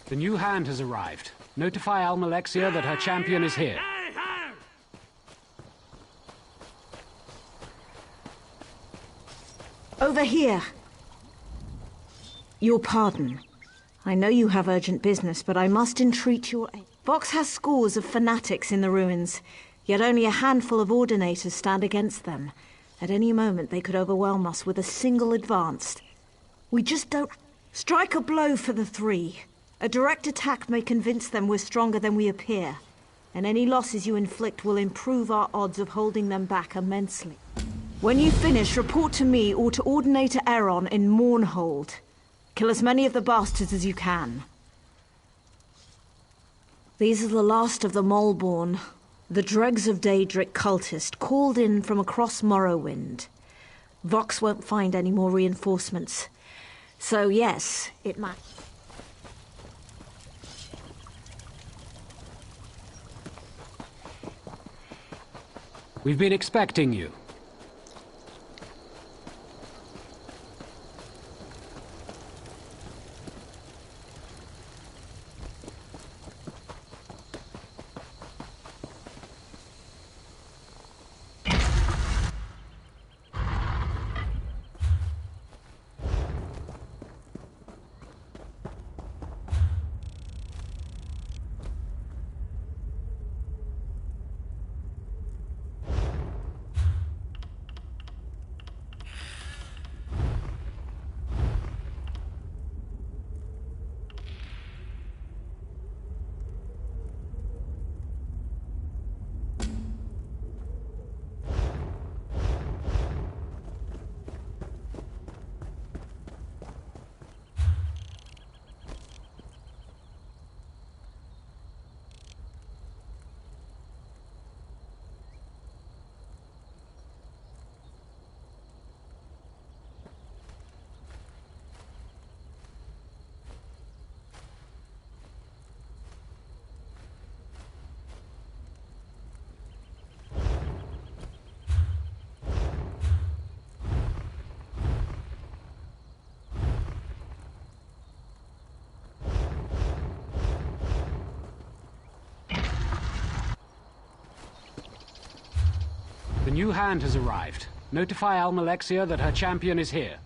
The new hand has arrived. Notify Almalexia that her champion is here. Over here. Your pardon. I know you have urgent business, but I must entreat your aid. Vox has scores of fanatics in the ruins, yet only a handful of ordinators stand against them. At any moment they could overwhelm us with a single advance. We just don't... Strike a blow for the three. A direct attack may convince them we're stronger than we appear, and any losses you inflict will improve our odds of holding them back immensely. When you finish, report to me or to Ordinator Aeron in Mournhold. Kill as many of the bastards as you can. These are the last of the Moleborn, the dregs of Daedric cultist called in from across Morrowind. Vox won't find any more reinforcements. So yes, it might... We've been expecting you. The new hand has arrived. Notify Almalexia that her champion is here.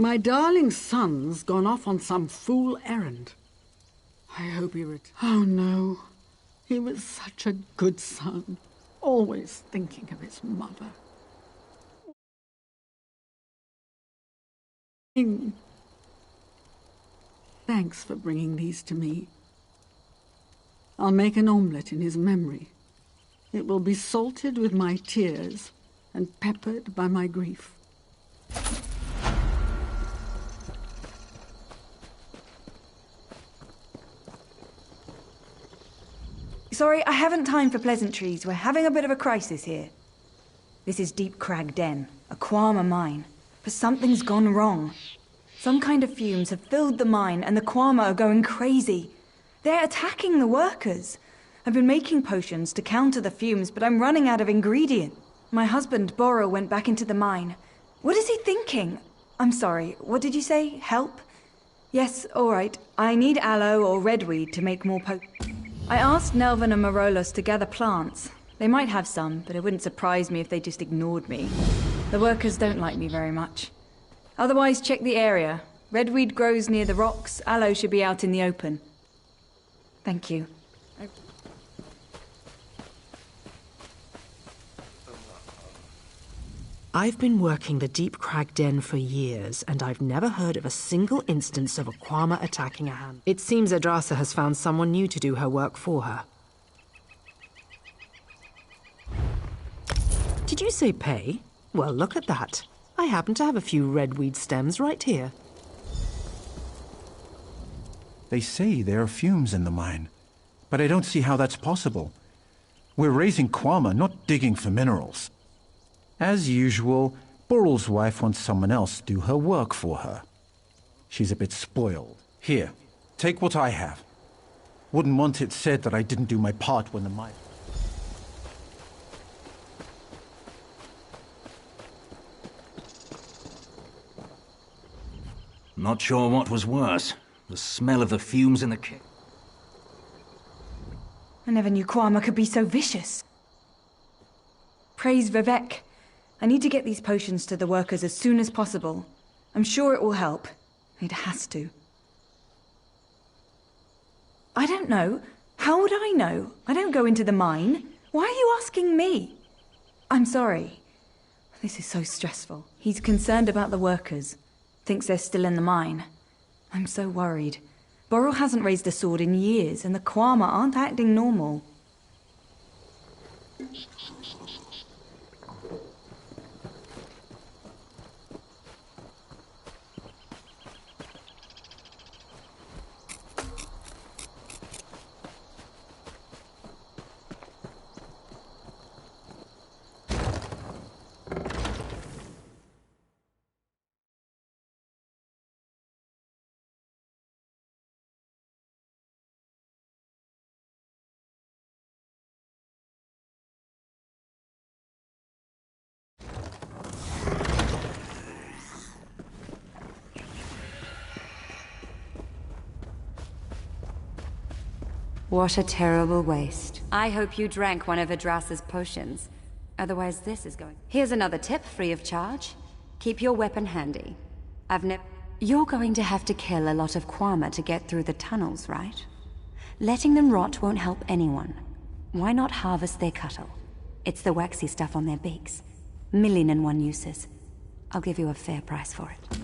My darling son's gone off on some fool errand. I hope he Oh no. He was such a good son. Always thinking of his mother. Thanks for bringing these to me. I'll make an omelette in his memory. It will be salted with my tears and peppered by my grief. Sorry, I haven't time for pleasantries. We're having a bit of a crisis here. This is Deep Crag Den, a Quama mine. But something's gone wrong. Some kind of fumes have filled the mine and the Quama are going crazy. They're attacking the workers. I've been making potions to counter the fumes, but I'm running out of ingredient. My husband, Boro, went back into the mine. What is he thinking? I'm sorry, what did you say? Help? Yes, all right. I need aloe or redweed to make more I asked Nelvin and Marolos to gather plants. They might have some, but it wouldn't surprise me if they just ignored me. The workers don't like me very much. Otherwise, check the area. Redweed grows near the rocks. Aloe should be out in the open. Thank you. I've been working the Deep Crag Den for years, and I've never heard of a single instance of a Quama attacking a hand. It seems Adrasa has found someone new to do her work for her. Did you say pay? Well, look at that. I happen to have a few redweed stems right here. They say there are fumes in the mine, but I don't see how that's possible. We're raising Quama, not digging for minerals. As usual, Boral's wife wants someone else to do her work for her. She's a bit spoiled. Here, take what I have. Wouldn't want it said that I didn't do my part when the mine... Not sure what was worse. The smell of the fumes in the kitchen. I never knew Quama could be so vicious. Praise Vivek. I need to get these potions to the workers as soon as possible. I'm sure it will help. It has to. I don't know. How would I know? I don't go into the mine. Why are you asking me? I'm sorry. This is so stressful. He's concerned about the workers. Thinks they're still in the mine. I'm so worried. Boral hasn't raised a sword in years, and the Quama aren't acting normal. What a terrible waste. I hope you drank one of Adrasa's potions. Otherwise this is going... Here's another tip, free of charge. Keep your weapon handy. You're going to have to kill a lot of Quama to get through the tunnels, right? Letting them rot won't help anyone. Why not harvest their cuttle? It's the waxy stuff on their beaks. 1,000,001 uses. I'll give you a fair price for it.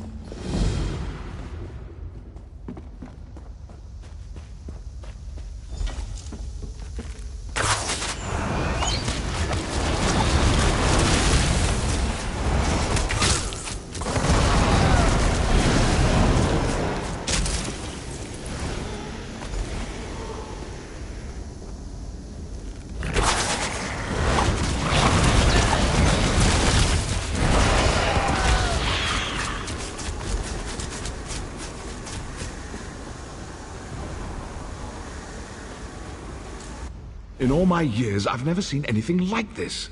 In all my years, I've never seen anything like this.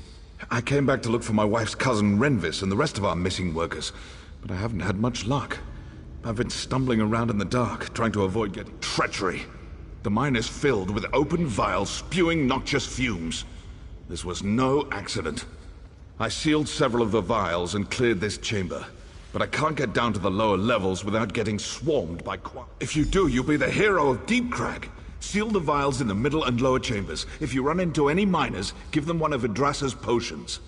I came back to look for my wife's cousin Renvis and the rest of our missing workers, but I haven't had much luck. I've been stumbling around in the dark, trying to avoid getting treachery. The mine is filled with open vials spewing noxious fumes. This was no accident. I sealed several of the vials and cleared this chamber, but I can't get down to the lower levels without getting swarmed by If you do, you'll be the hero of Deep Crag. Seal the vials in the middle and lower chambers. If you run into any miners, give them one of Idrasa's potions.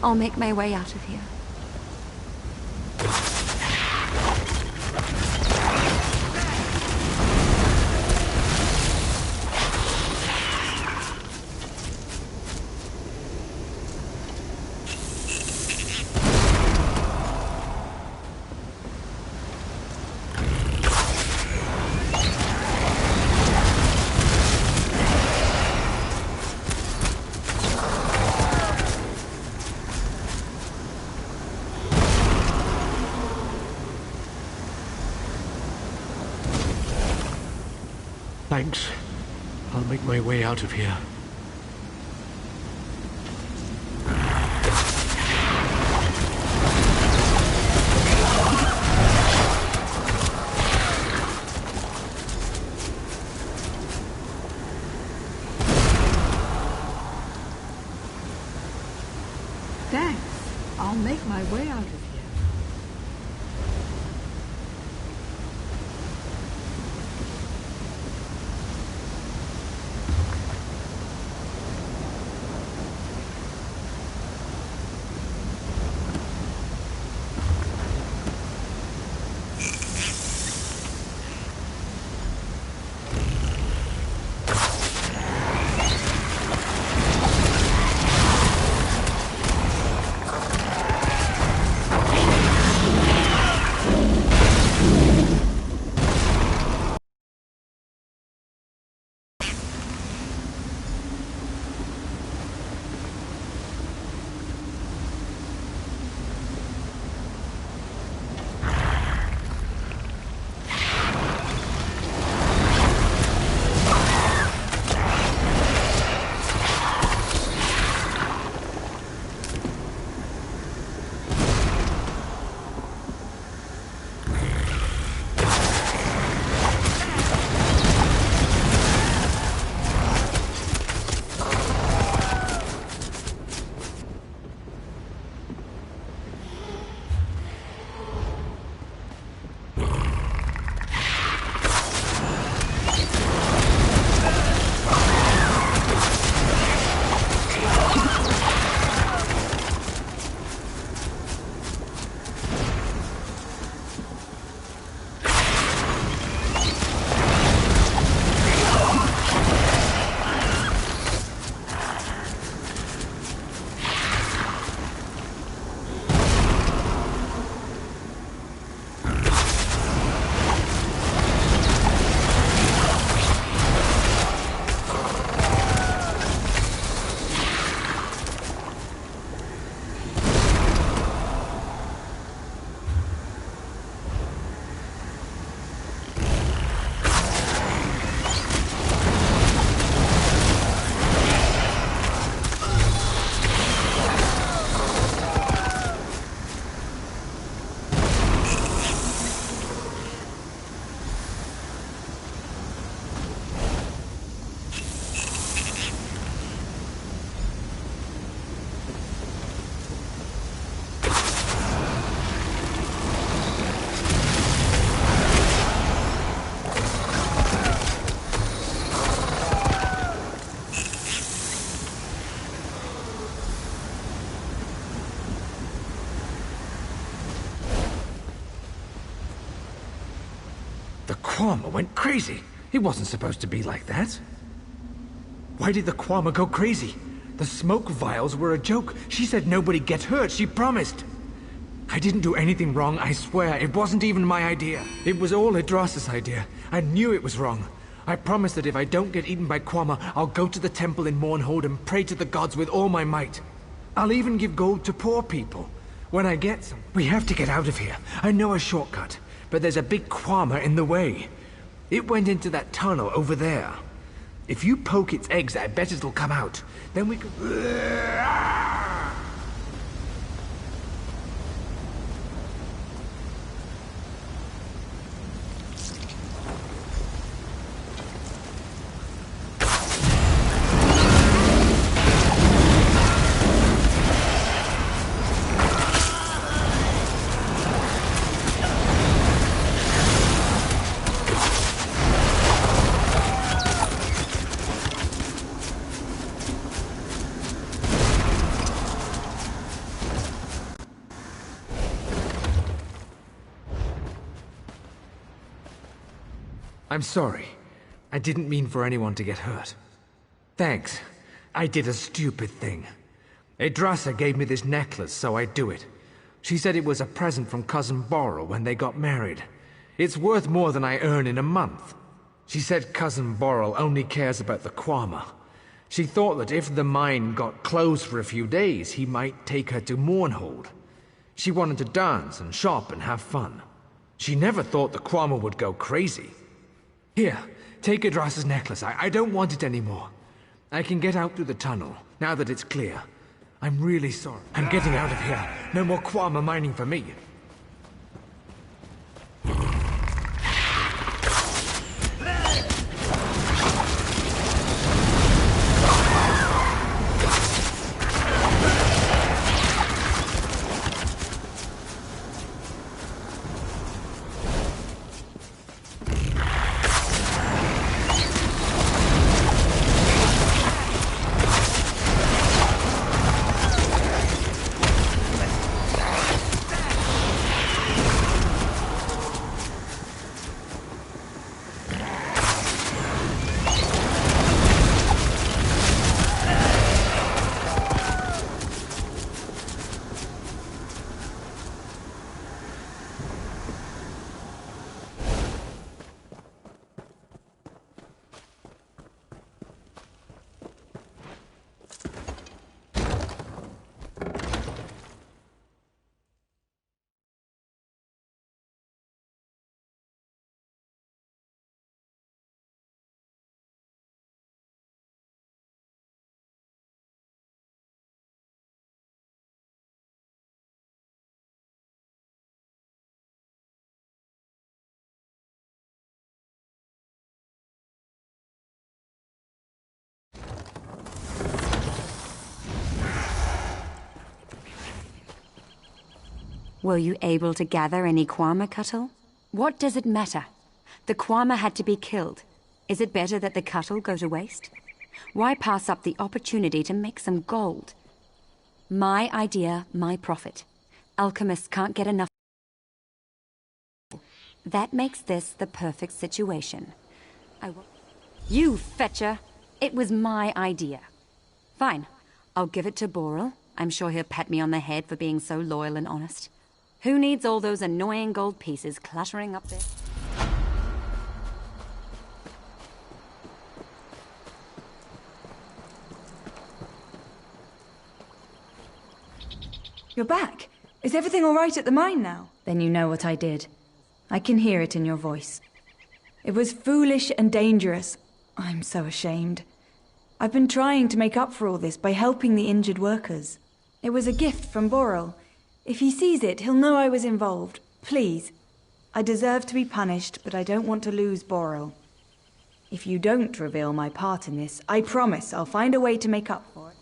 I'll make my way out of here. Thanks. I'll make my way out of here. Thanks. I'll make my way out of here. The Quama went crazy. It wasn't supposed to be like that. Why did the Quama go crazy? The smoke vials were a joke. She said nobody gets hurt. She promised. I didn't do anything wrong, I swear. It wasn't even my idea. It was all Idrasa's idea. I knew it was wrong. I promise that if I don't get eaten by Kwama, I'll go to the temple in Mournhold and pray to the gods with all my might. I'll even give gold to poor people. When I get some... We have to get out of here. I know a shortcut, but there's a big Kwama in the way. It went into that tunnel over there. If you poke its eggs, I bet it'll come out. Then we could... I'm sorry. I didn't mean for anyone to get hurt. Thanks. I did a stupid thing. Yggdrasil gave me this necklace, so I'd do it. She said it was a present from Cousin Borrel when they got married. It's worth more than I earn in a month. She said Cousin Borrel only cares about the Kwama. She thought that if the mine got closed for a few days, he might take her to Mournhold. She wanted to dance and shop and have fun. She never thought the Kwama would go crazy. Here, take Yggdrasil's necklace. I don't want it anymore. I can get out through the tunnel, now that it's clear. I'm really sorry. I'm getting out of here. No more Kwama mining for me. Were you able to gather any Kwama cuttle? What does it matter? The Kwama had to be killed. Is it better that the cuttle go to waste? Why pass up the opportunity to make some gold? My idea, my profit. Alchemists can't get enough. That makes this the perfect situation. You fetcher! It was my idea. Fine. I'll give it to Borrel. I'm sure he'll pat me on the head for being so loyal and honest. Who needs all those annoying gold pieces cluttering up there? You're back. Is everything all right at the mine now? Then you know what I did. I can hear it in your voice. It was foolish and dangerous. I'm so ashamed. I've been trying to make up for all this by helping the injured workers. It was a gift from Borrel. If he sees it, he'll know I was involved. Please. I deserve to be punished, but I don't want to lose Borrel. If you don't reveal my part in this, I promise I'll find a way to make up for it.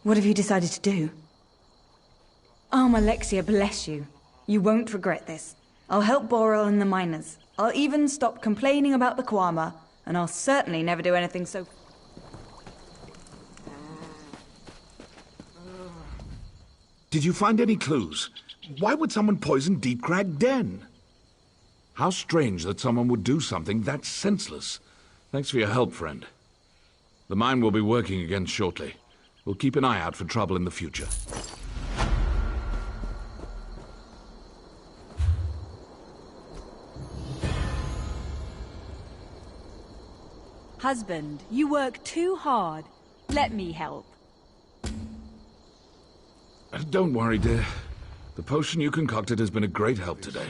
What have you decided to do? Alexia, bless you. You won't regret this. I'll help Boral and the miners. I'll even stop complaining about the Kwama, and I'll certainly never do anything so... Did you find any clues? Why would someone poison Deep Crag Den? How strange that someone would do something that senseless. Thanks for your help, friend. The mine will be working again shortly. We'll keep an eye out for trouble in the future. Husband, you work too hard. Let me help. Don't worry, dear. The potion you concocted has been a great help today.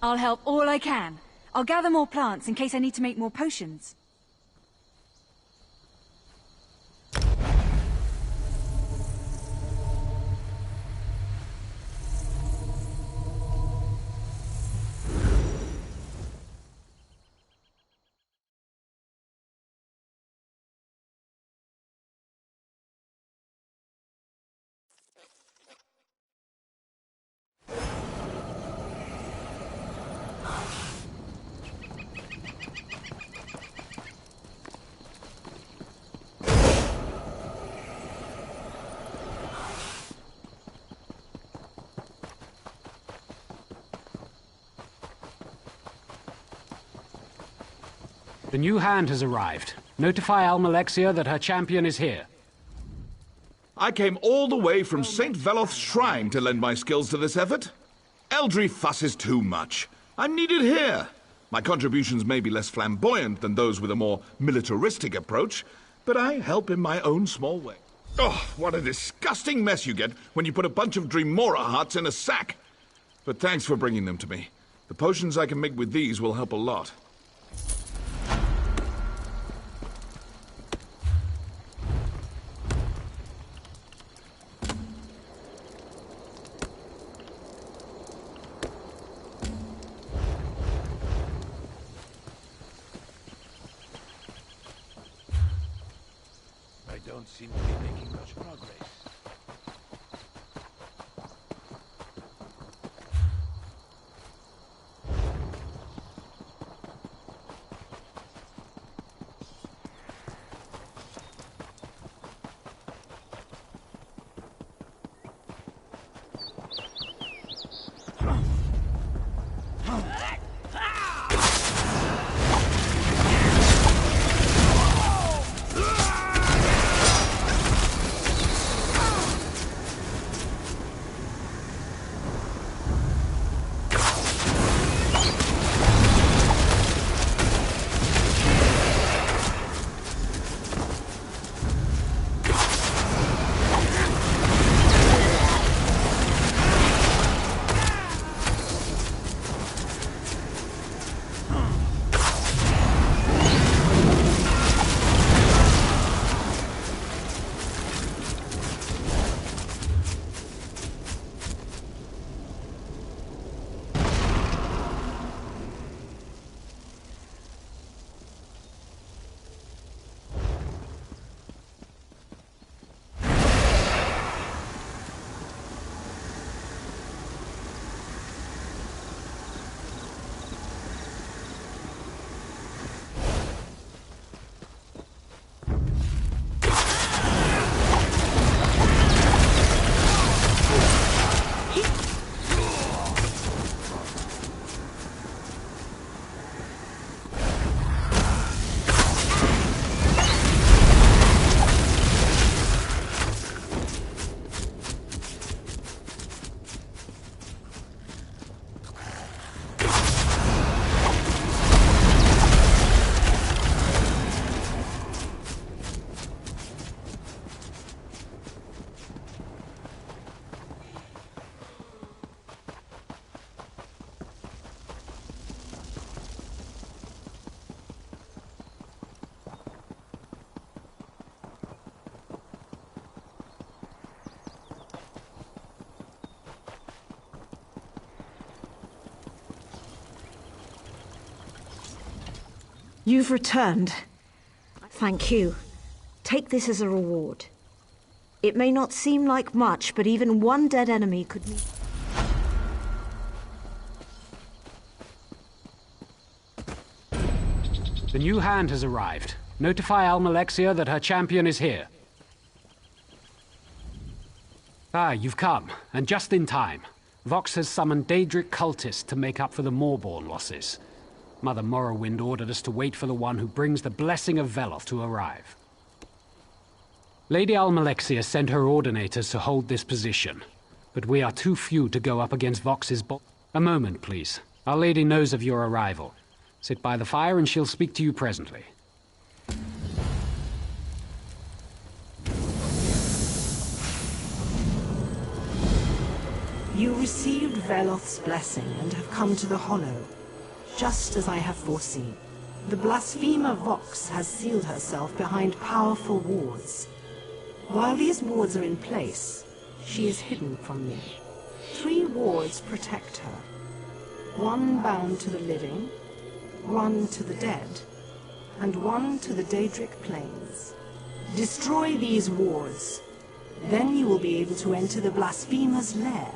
I'll help all I can. I'll gather more plants in case I need to make more potions. The new hand has arrived. Notify Almalexia that her champion is here. I came all the way from St. Veloth's shrine to lend my skills to this effort. Eldry fusses too much. I'm needed here. My contributions may be less flamboyant than those with a more militaristic approach, but I help in my own small way. Oh, what a disgusting mess you get when you put a bunch of Dreamora hearts in a sack. But thanks for bringing them to me. The potions I can make with these will help a lot. Don't seem to be making much progress. You've returned. Thank you. Take this as a reward. It may not seem like much, but even one dead enemy could mean... The new hand has arrived. Notify Almalexia that her champion is here. Ah, you've come, and just in time. Vox has summoned Daedric cultists to make up for the Moorborn losses. Mother Morrowind ordered us to wait for the one who brings the blessing of Veloth to arrive. Lady Almalexia sent her ordinators to hold this position, but we are too few to go up against Vox's A moment, please. Our lady knows of your arrival. Sit by the fire and she'll speak to you presently. You received Veloth's blessing and have come to the Hollow, just as I have foreseen. The blasphemer Vox has sealed herself behind powerful wards. While these wards are in place, she is hidden from me. 3 wards protect her. 1 bound to the living, 1 to the dead, and 1 to the Daedric plains. Destroy these wards, then you will be able to enter the blasphemer's lair.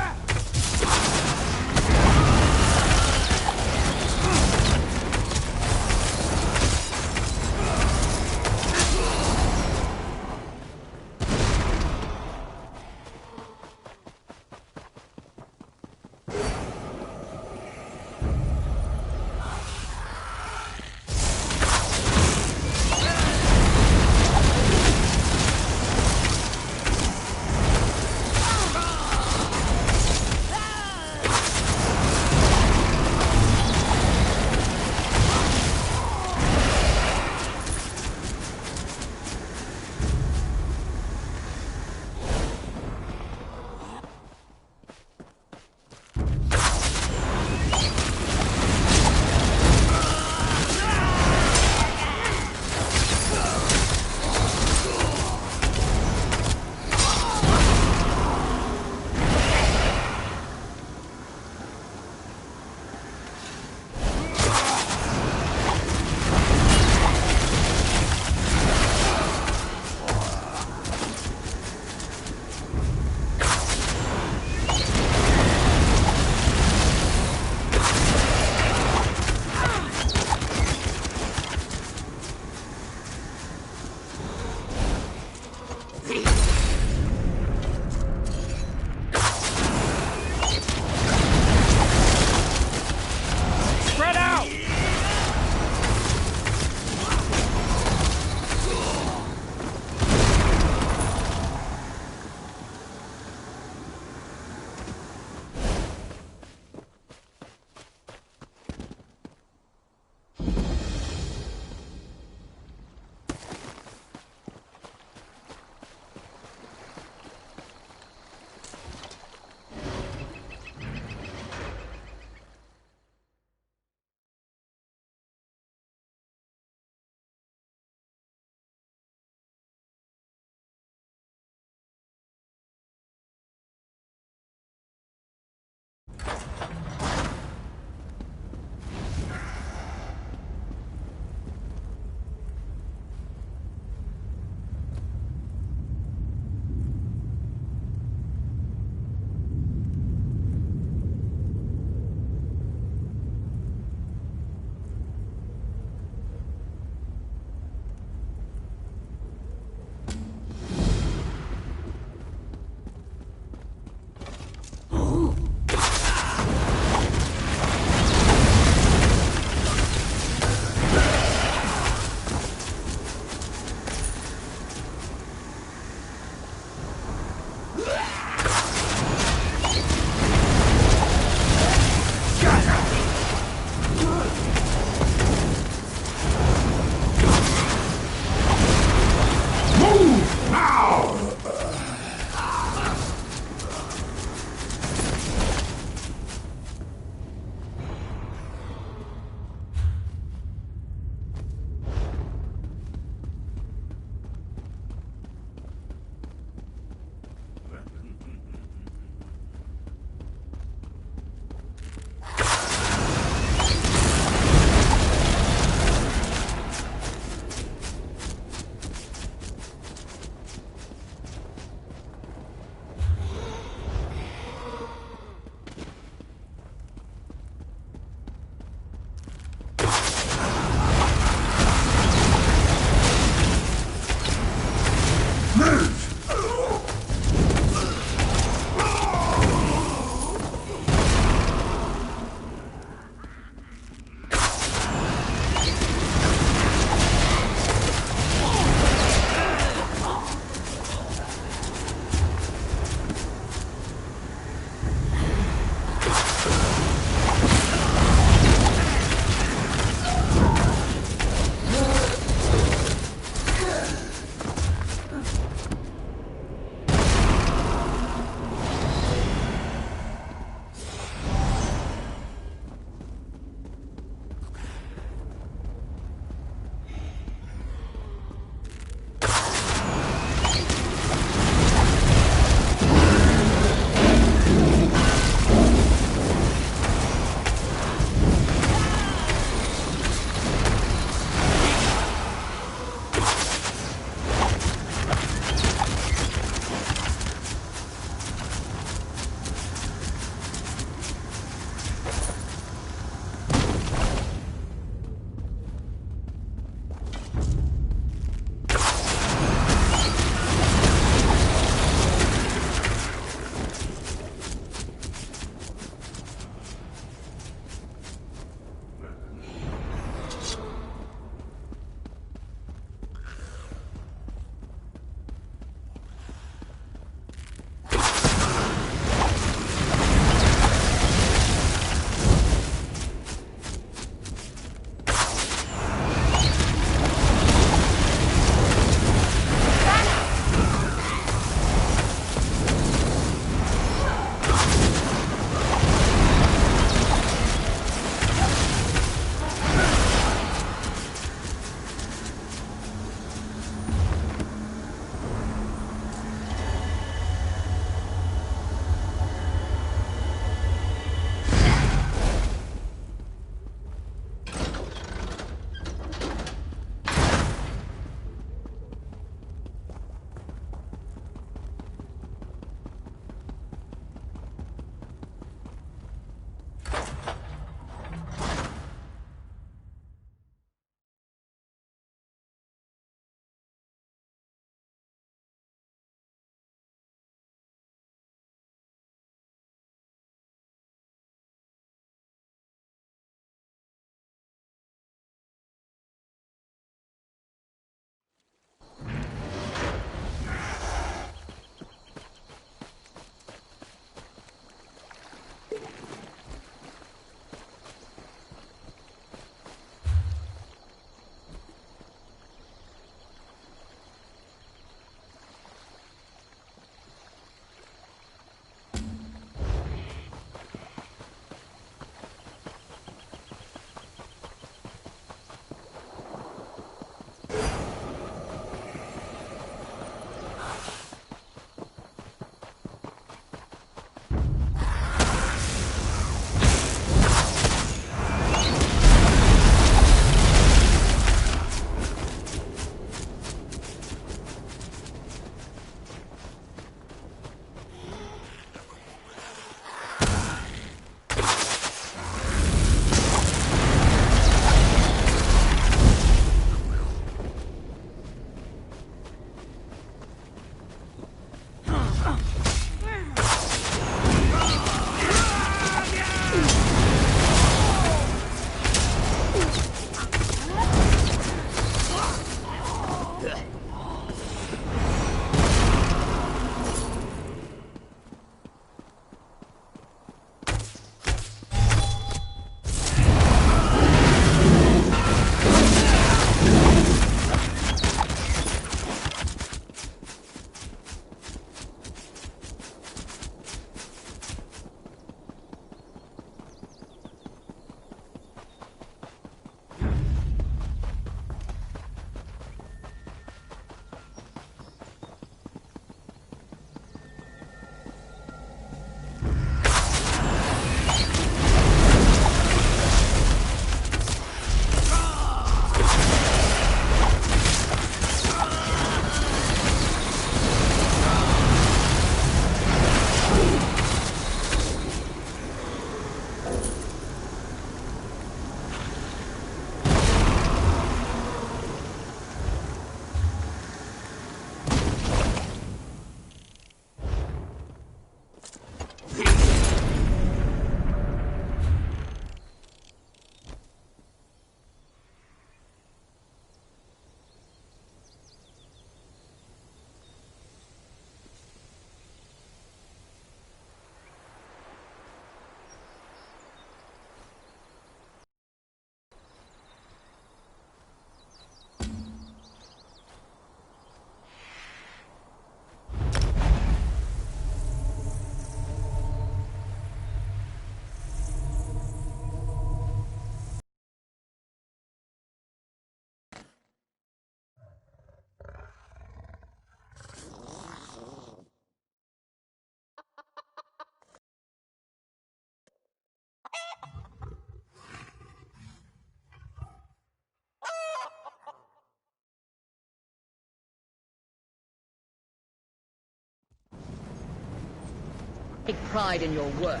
Take pride in your work.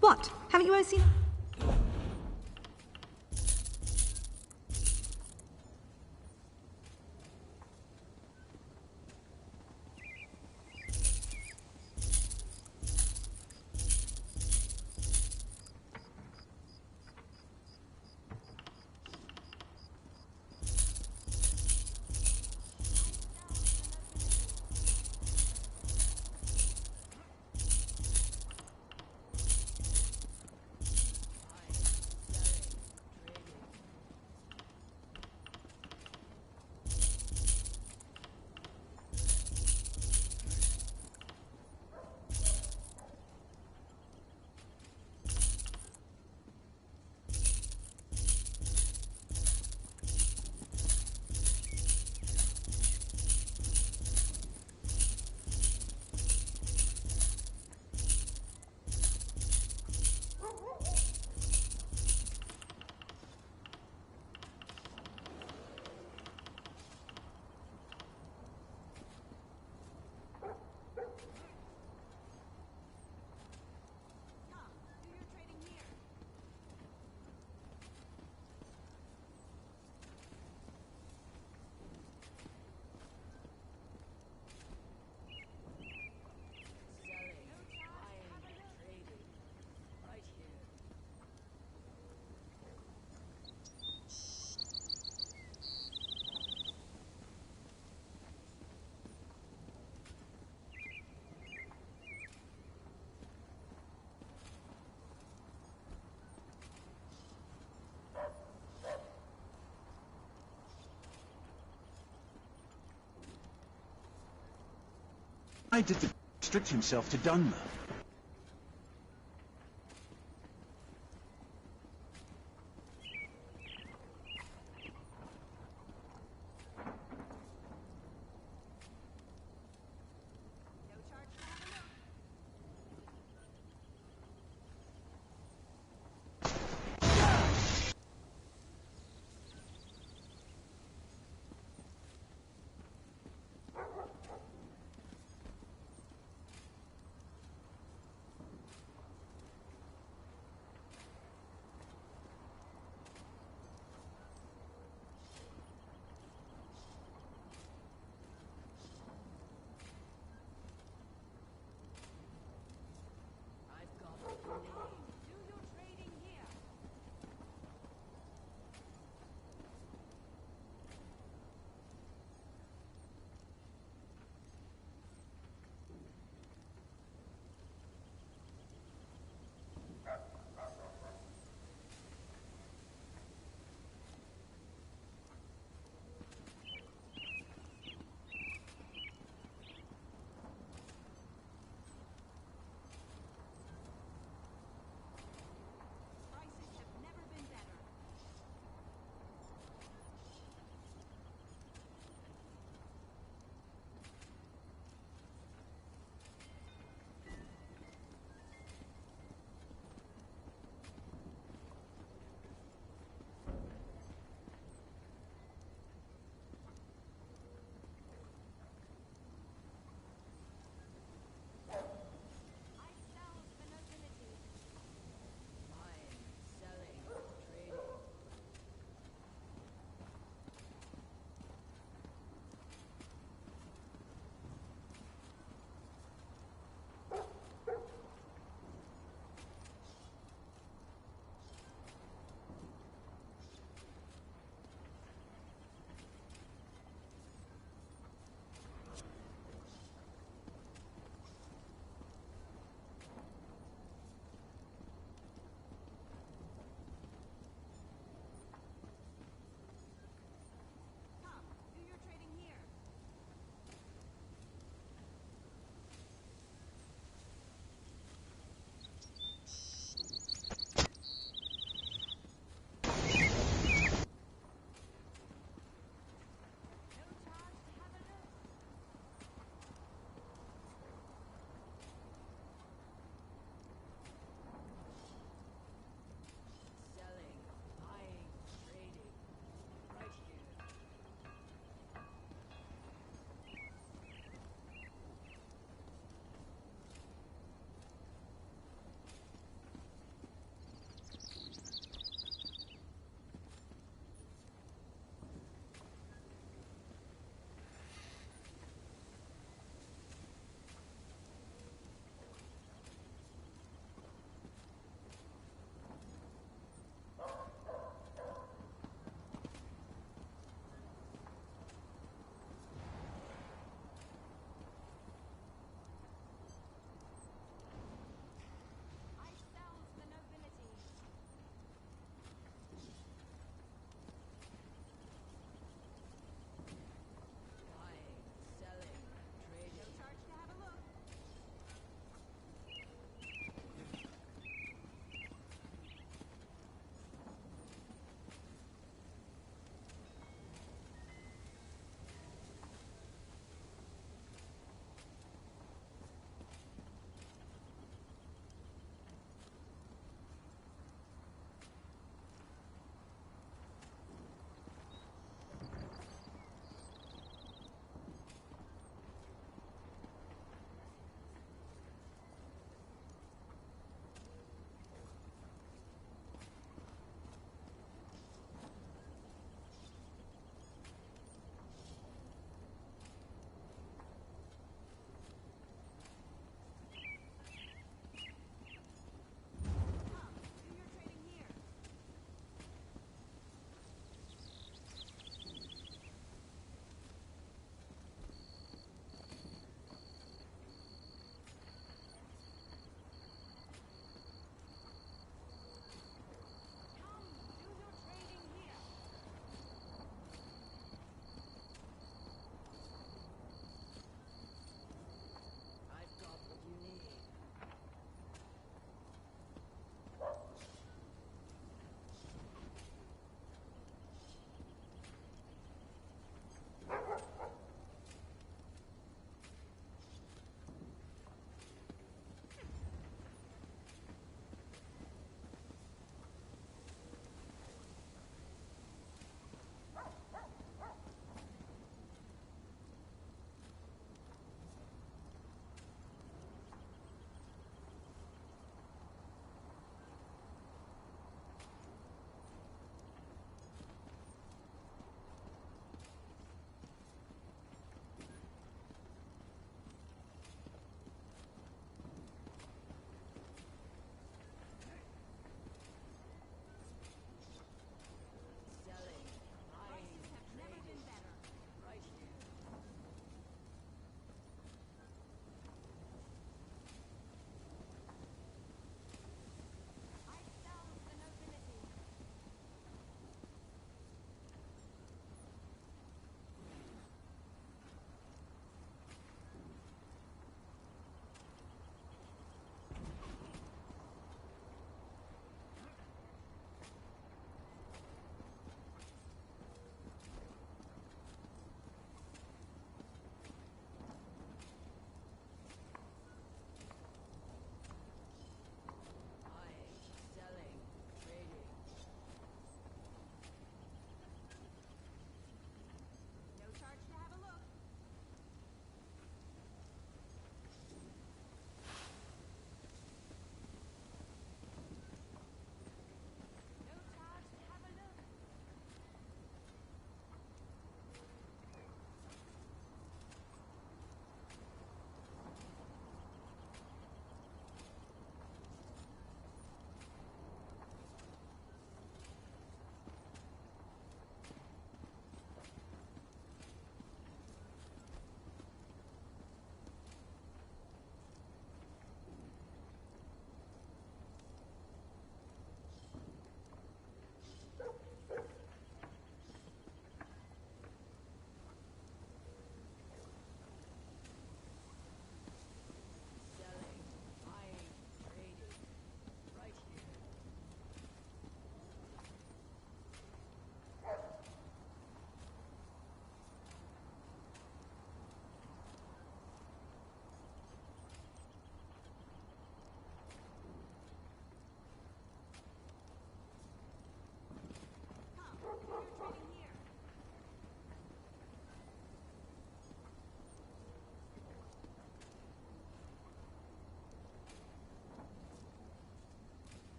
What? Haven't you always seen... Why did the restrict himself to Dunmer?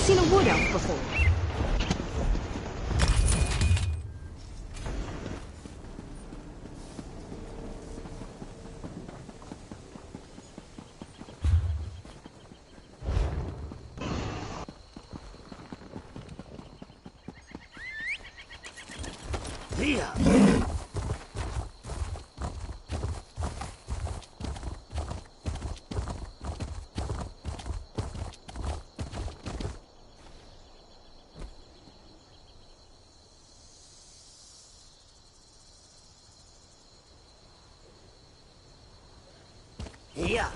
seen a wood elf before? Here. Here.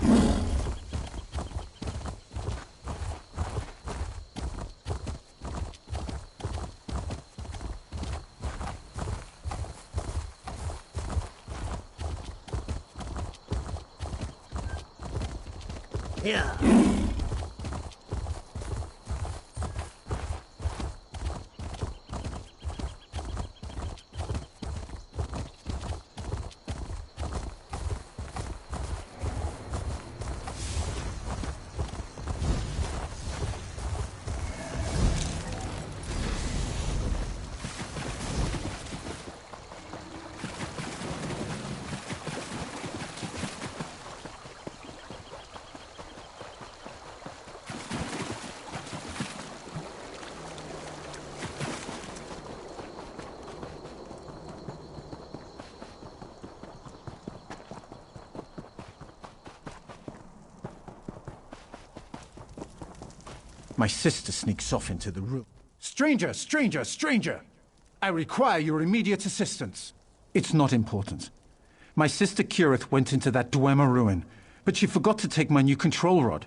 Here. My sister sneaks off into the room. Stranger, stranger, stranger! I require your immediate assistance. It's not important. My sister Kirith went into that Dwemer ruin, but she forgot to take my new control rod.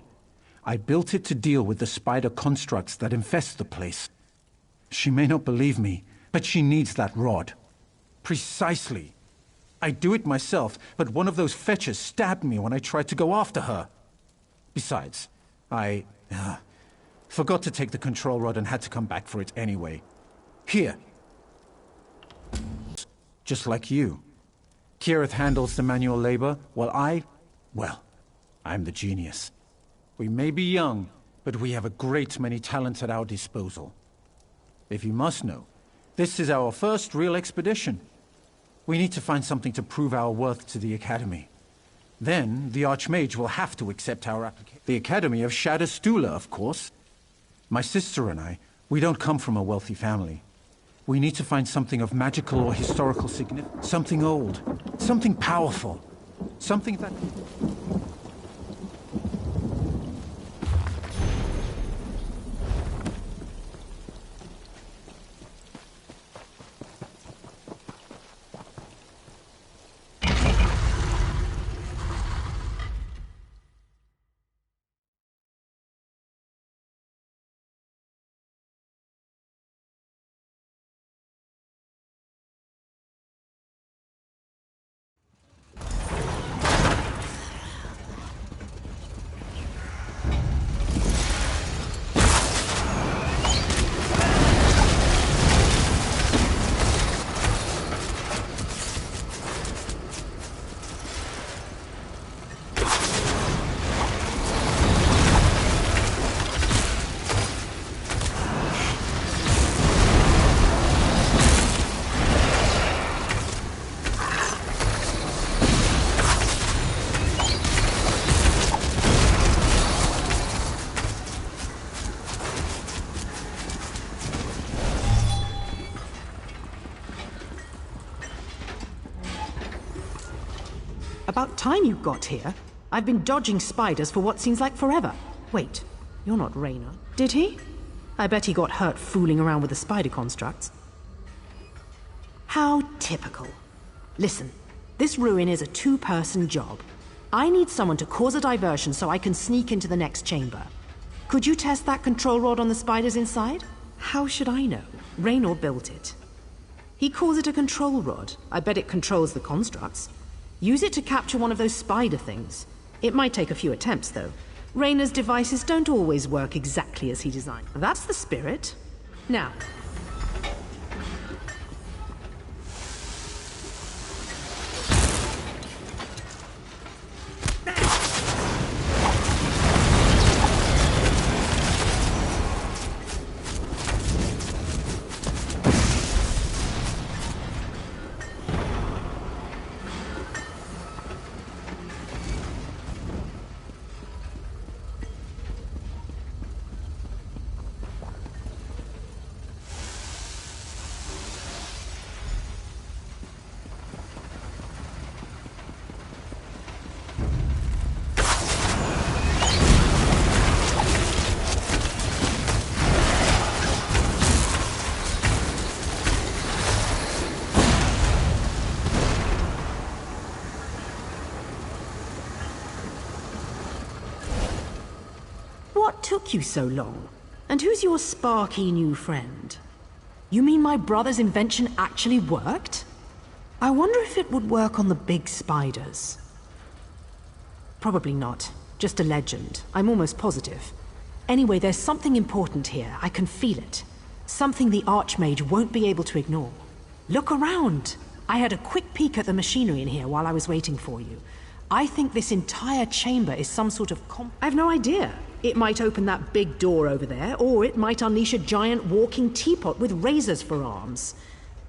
I built it to deal with the spider constructs that infest the place. She may not believe me, but she needs that rod. Precisely. I do it myself, but one of those fetchers stabbed me when I tried to go after her. Besides, I forgot to take the control rod and had to come back for it anyway. Here. Just like you. Kirith handles the manual labor, while I'm the genius. We may be young, but we have a great many talents at our disposal. If you must know, this is our first real expedition. We need to find something to prove our worth to the Academy. Then, the Archmage will have to accept our application. The Academy of Shadowstula, of course. My sister and I, we don't come from a wealthy family. We need to find something of magical or historical significance. Something old. Something powerful. Something that... About time you got here. I've been dodging spiders for what seems like forever. Wait, you're not Raynor. Did he? I bet he got hurt fooling around with the spider constructs. How typical. Listen, this ruin is a two-person job. I need someone to cause a diversion so I can sneak into the next chamber. Could you test that control rod on the spiders inside? How should I know? Raynor built it. He calls it a control rod. I bet it controls the constructs. Use it to capture one of those spider things. It might take a few attempts, though. Raynor's devices don't always work exactly as he designed. That's the spirit. Now, took you so long? And who's your sparky new friend? You mean my brother's invention actually worked? I wonder if it would work on the big spiders. Probably not. Just a legend. I'm almost positive. Anyway, there's something important here. I can feel it. Something the Archmage won't be able to ignore. Look around. I had a quick peek at the machinery in here while I was waiting for you. I think this entire chamber is some sort of I have no idea. It might open that big door over there, or it might unleash a giant walking teapot with razors for arms.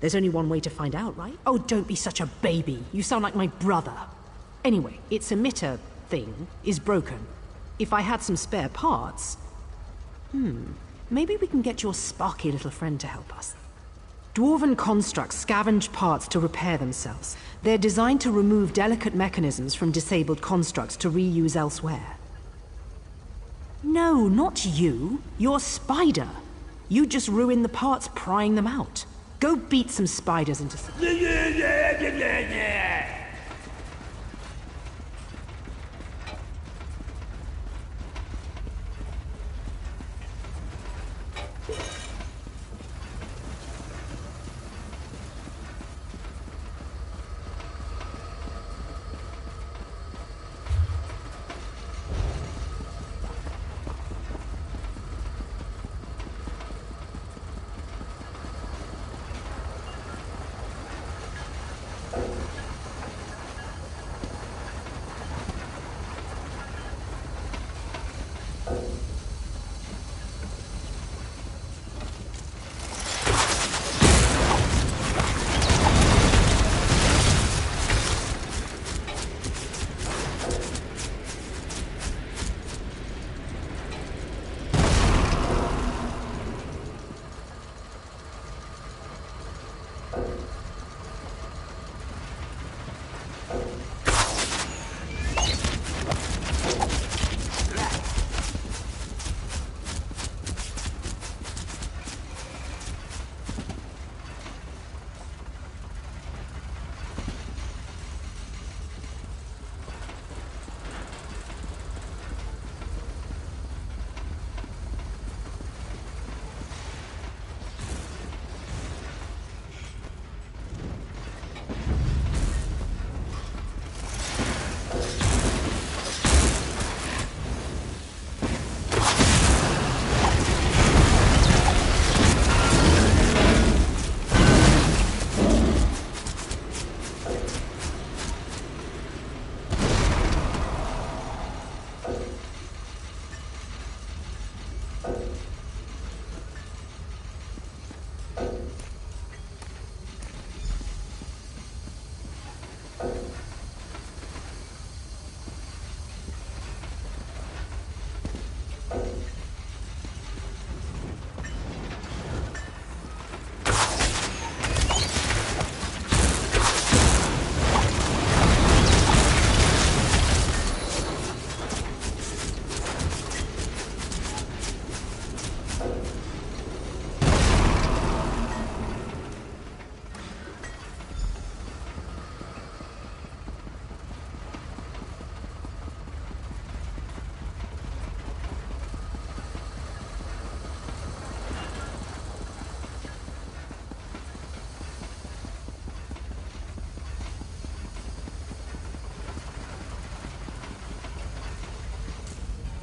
There's only one way to find out, right? Oh, don't be such a baby. You sound like my brother. Anyway, its emitter thing is broken. If I had some spare parts... maybe we can get your sparky little friend to help us. Dwarven constructs scavenge parts to repair themselves. They're designed to remove delicate mechanisms from disabled constructs to reuse elsewhere. No, not you. Your spider. You just ruined the parts prying them out. Go beat some spiders into...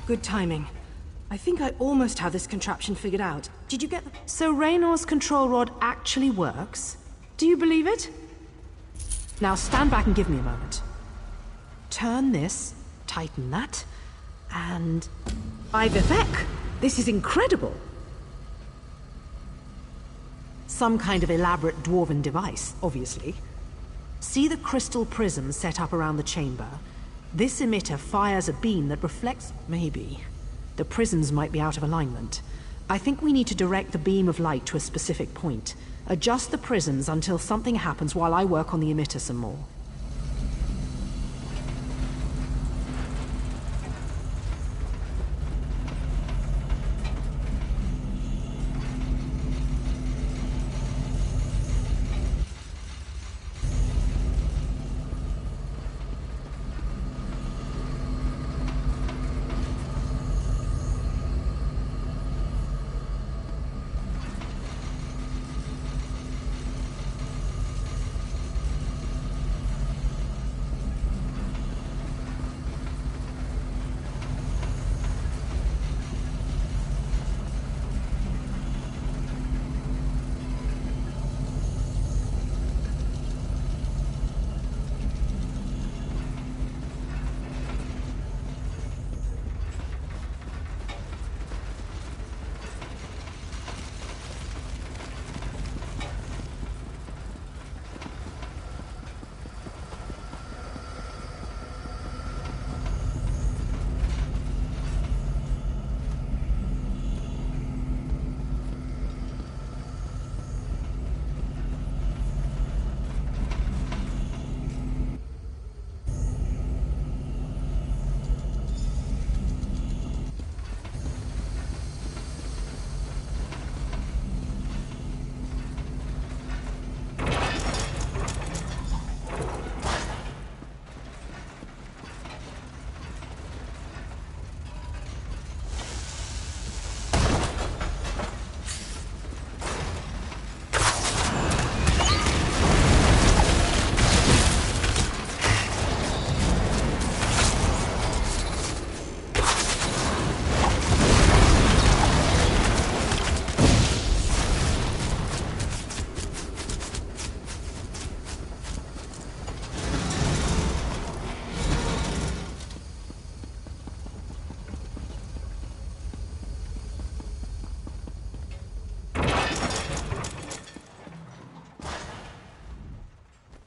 Good timing. I think I almost have this contraption figured out. Did you get... So Raynor's control rod actually works? Do you believe it? Now stand back and give me a moment. Turn this, tighten that, and... By Vivek! This is incredible! Some kind of elaborate dwarven device, obviously. See the crystal prism set up around the chamber? This emitter fires a beam that reflects... Maybe. The prisms might be out of alignment. I think we need to direct the beam of light to a specific point. Adjust the prisms until something happens while I work on the emitter some more.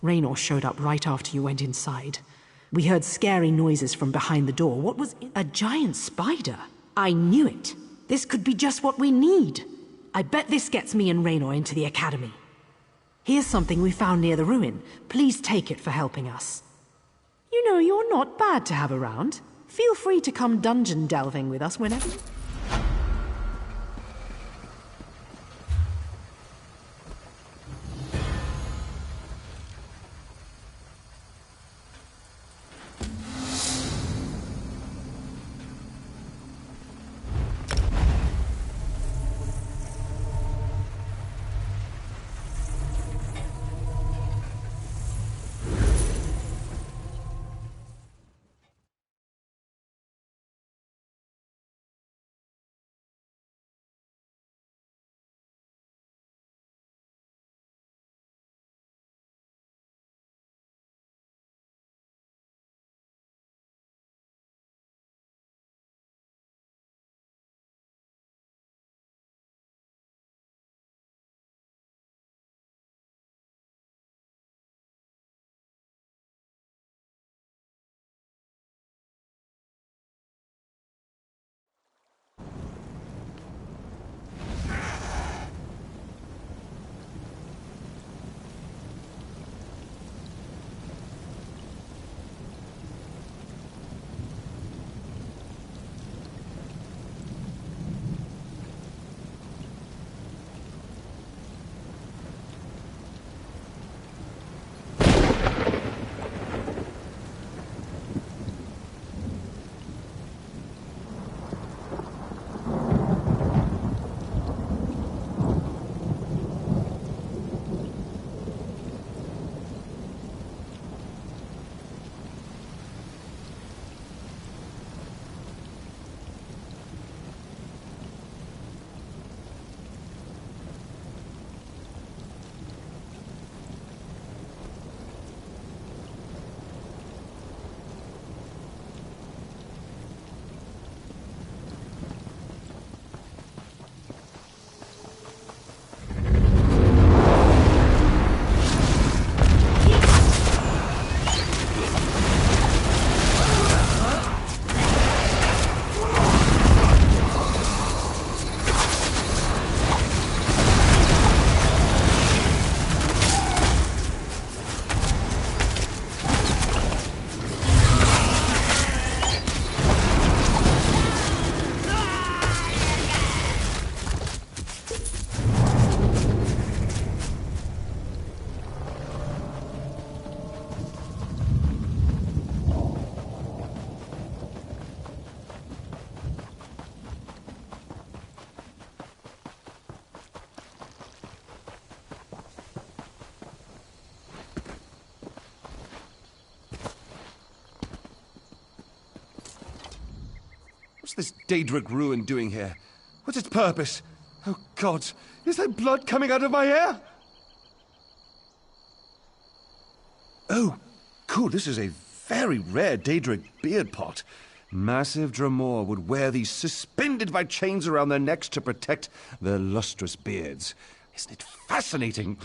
Raynor showed up right after you went inside. We heard scary noises from behind the door. What was it? A giant spider? I knew it. This could be just what we need. I bet this gets me and Raynor into the academy. Here's something we found near the ruin. Please take it for helping us. You know, you're not bad to have around. Feel free to come dungeon delving with us whenever. What's this Daedric ruin doing here? What's its purpose? Oh, God, is there blood coming out of my hair? Oh, cool, this is a very rare Daedric beard pot. Massive Dremor would wear these suspended by chains around their necks to protect their lustrous beards. Isn't it fascinating?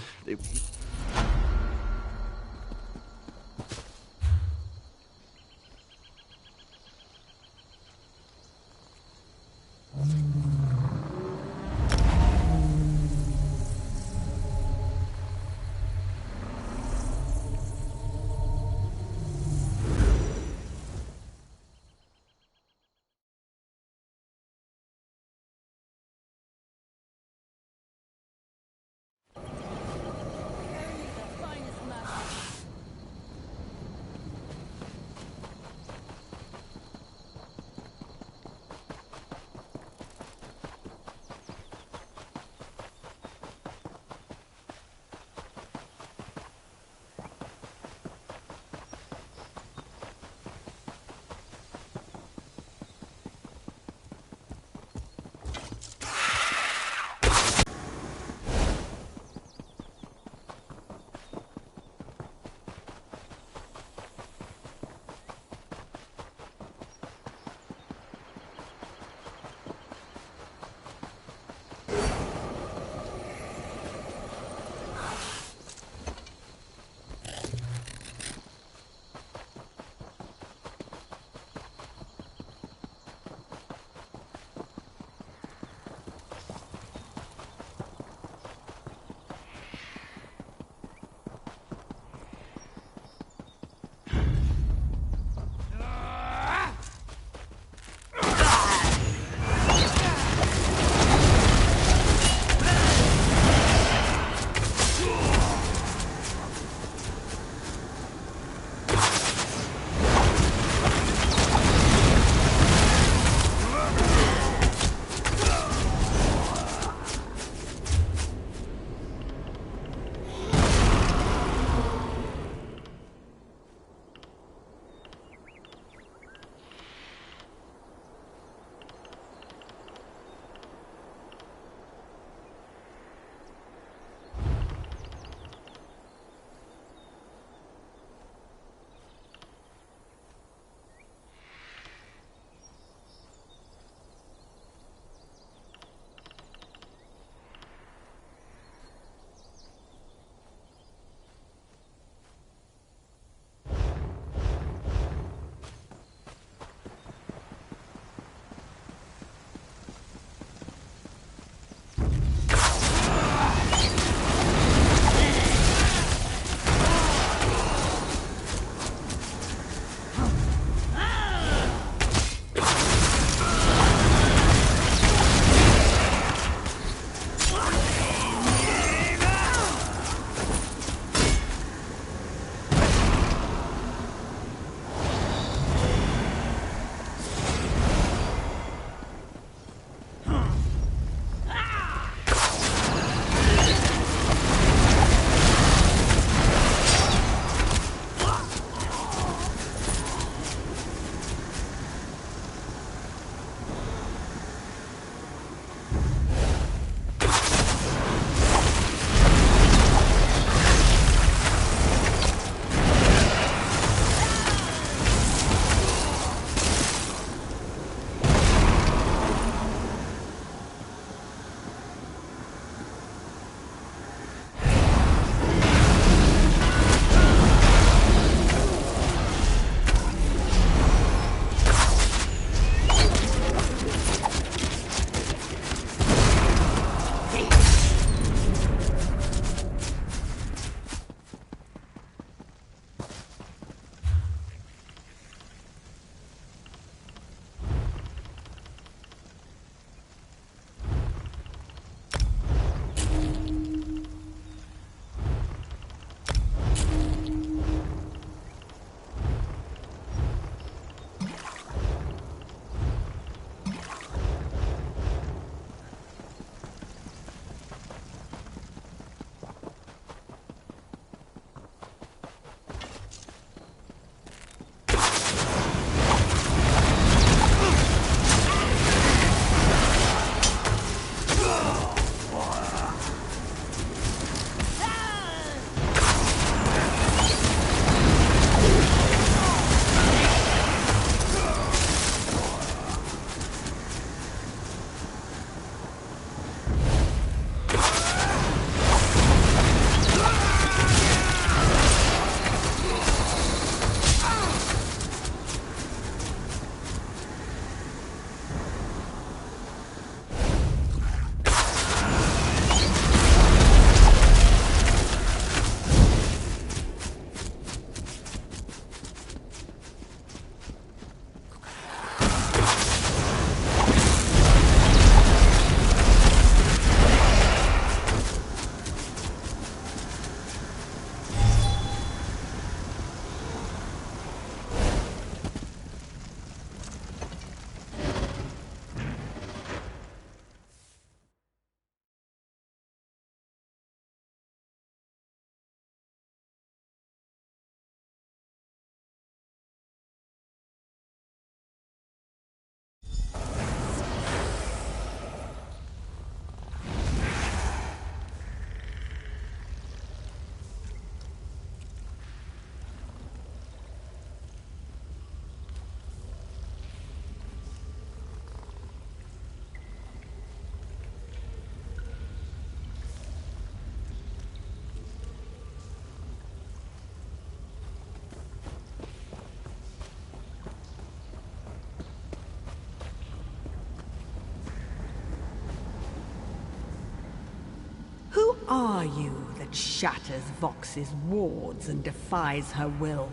Who are you that shatters Vox's wards and defies her will?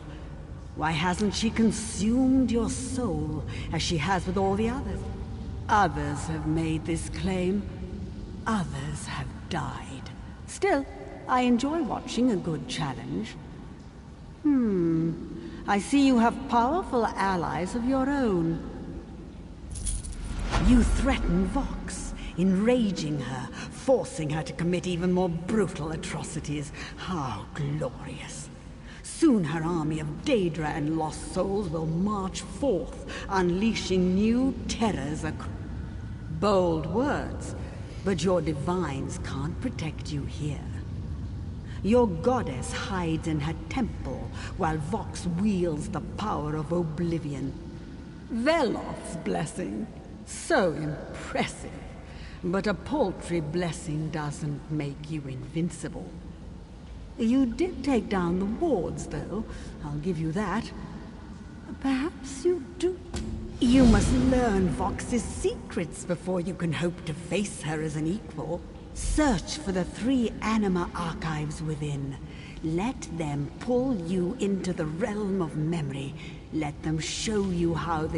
Why hasn't she consumed your soul, as she has with all the others? Others have made this claim. Others have died. Still, I enjoy watching a good challenge. I see you have powerful allies of your own. You threaten Vox, enraging her, forcing her to commit even more brutal atrocities. How glorious. Soon her army of Daedra and lost souls will march forth, unleashing new terrors across. Bold words, but your divines can't protect you here. Your goddess hides in her temple, while Vox wields the power of oblivion. Veloth's blessing, so impressive. But a paltry blessing doesn't make you invincible. You did take down the wards, though. I'll give you that. Perhaps you do. You must learn Vox's secrets before you can hope to face her as an equal. Search for the 3 anima archives within. Let them pull you into the realm of memory. Let them show you how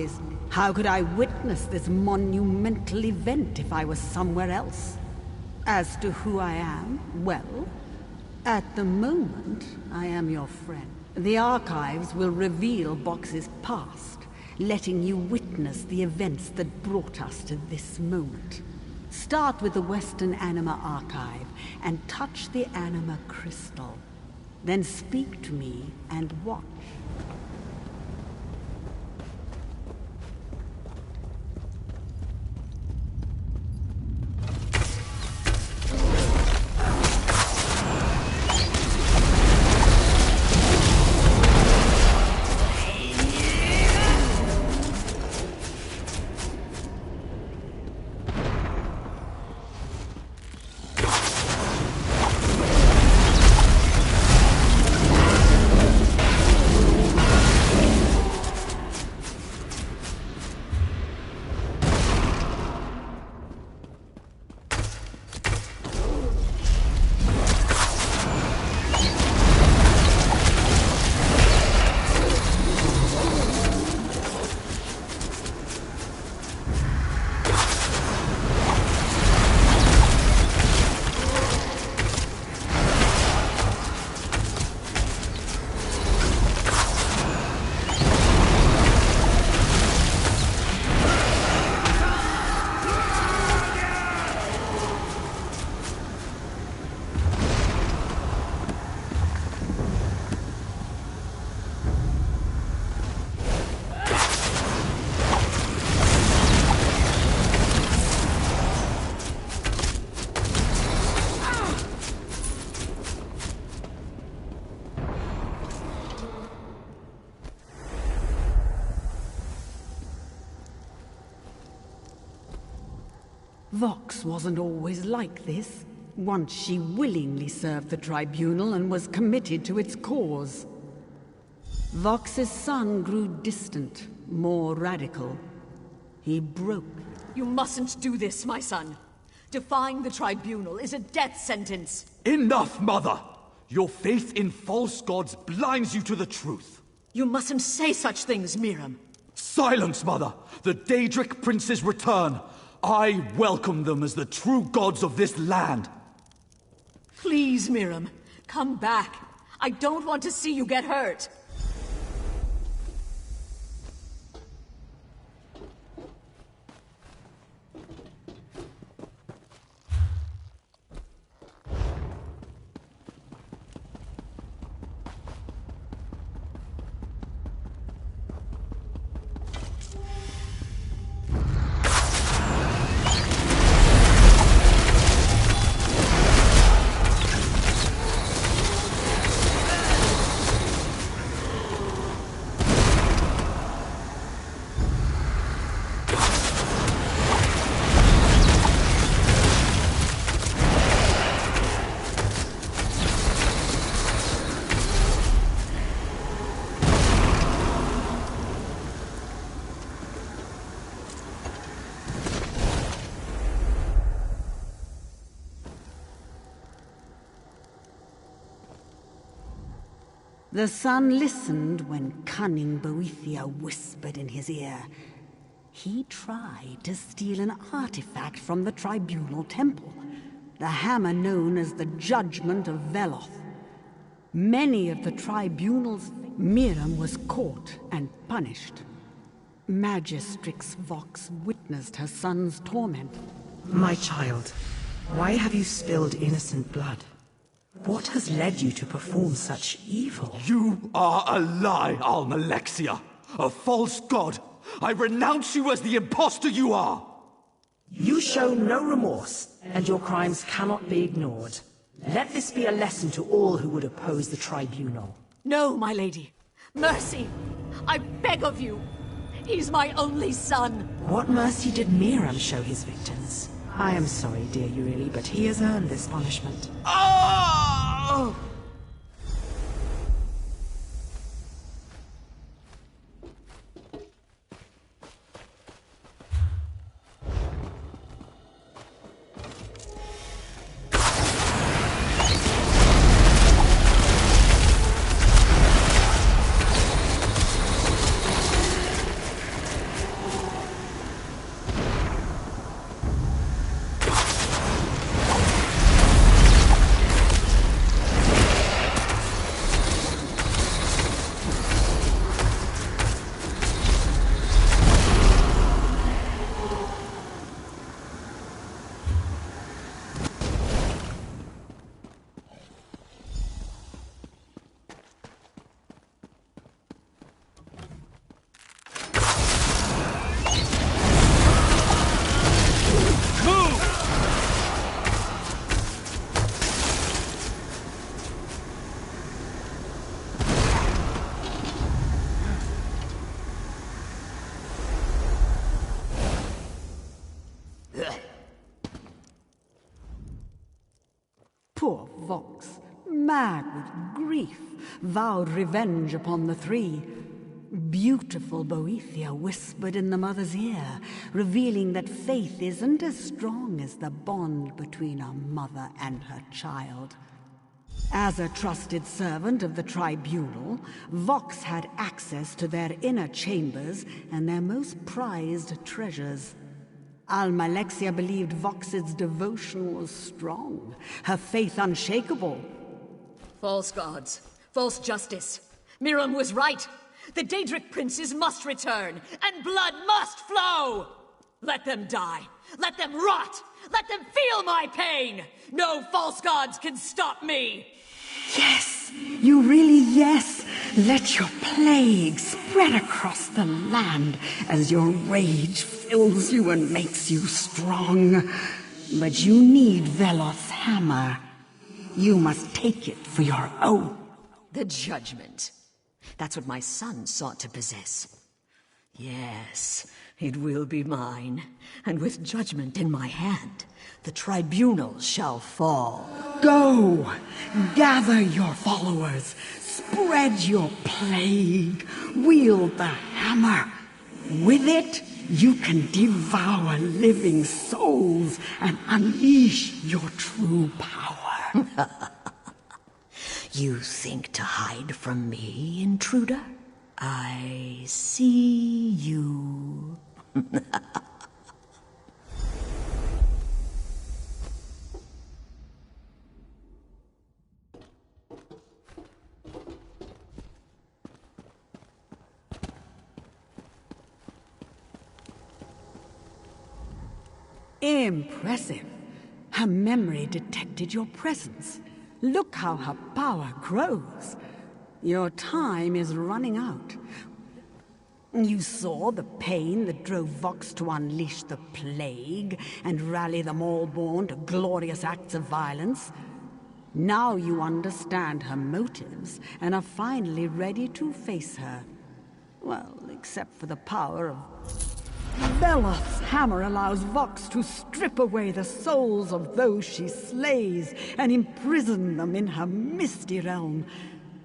could I witness this monumental event if I was somewhere else? As to who I am, well, at the moment, I am your friend. The archives will reveal Vox's past, letting you witness the events that brought us to this moment. Start with the Western Anima Archive and touch the Anima Crystal. Then speak to me and watch. Vox wasn't always like this. Once she willingly served the tribunal and was committed to its cause. Vox's son grew distant, more radical. He broke. You mustn't do this, my son. Defying the tribunal is a death sentence. Enough, Mother! Your faith in false gods blinds you to the truth. You mustn't say such things, Miriam. Silence, Mother! The Daedric princes return. I welcome them as the true gods of this land. Please, Miriam, come back. I don't want to see you get hurt. The son listened when cunning Boethia whispered in his ear. He tried to steal an artifact from the tribunal temple, the hammer known as the Judgment of Veloth. Many of the tribunal's Miram was caught and punished. Magistrix Vox witnessed her son's torment. My child, why have you spilled innocent blood? What has led you to perform such evil? You are a lie, Almalexia! A false god! I renounce you as the impostor you are! You show no remorse, and your crimes cannot be ignored. Let this be a lesson to all who would oppose the tribunal. No, my lady. Mercy! I beg of you! He's my only son! What mercy did Miram show his victims? I am sorry, dear Euryli, but he has earned this punishment. Oh! Poor Vox, mad with grief, vowed revenge upon the three. Beautiful Boethia whispered in the mother's ear, revealing that faith isn't as strong as the bond between a mother and her child. As a trusted servant of the tribunal, Vox had access to their inner chambers and their most prized treasures. Almalexia believed Vox's devotion was strong, her faith unshakable. False gods, false justice. Miram was right. The Daedric princes must return, and blood must flow! Let them die. Let them rot. Let them feel my pain. No false gods can stop me. Yes, you really yes. Let your plague spread across the land as your rage fills you and makes you strong. But you need Veloth's hammer. You must take it for your own. The judgment. That's what my son sought to possess. Yes, it will be mine. And with judgment in my hand, the tribunal shall fall. Go! Gather your followers. Spread your plague. Wield the hammer. With it, you can devour living souls and unleash your true power. You think to hide from me, intruder? I see you. Impressive. Her memory detected your presence. Look how her power grows. Your time is running out. You saw the pain that drove Vox to unleash the plague and rally them all born to glorious acts of violence. Now you understand her motives and are finally ready to face her. Well, except for the power of... Veloth's hammer allows Vox to strip away the souls of those she slays and imprison them in her misty realm.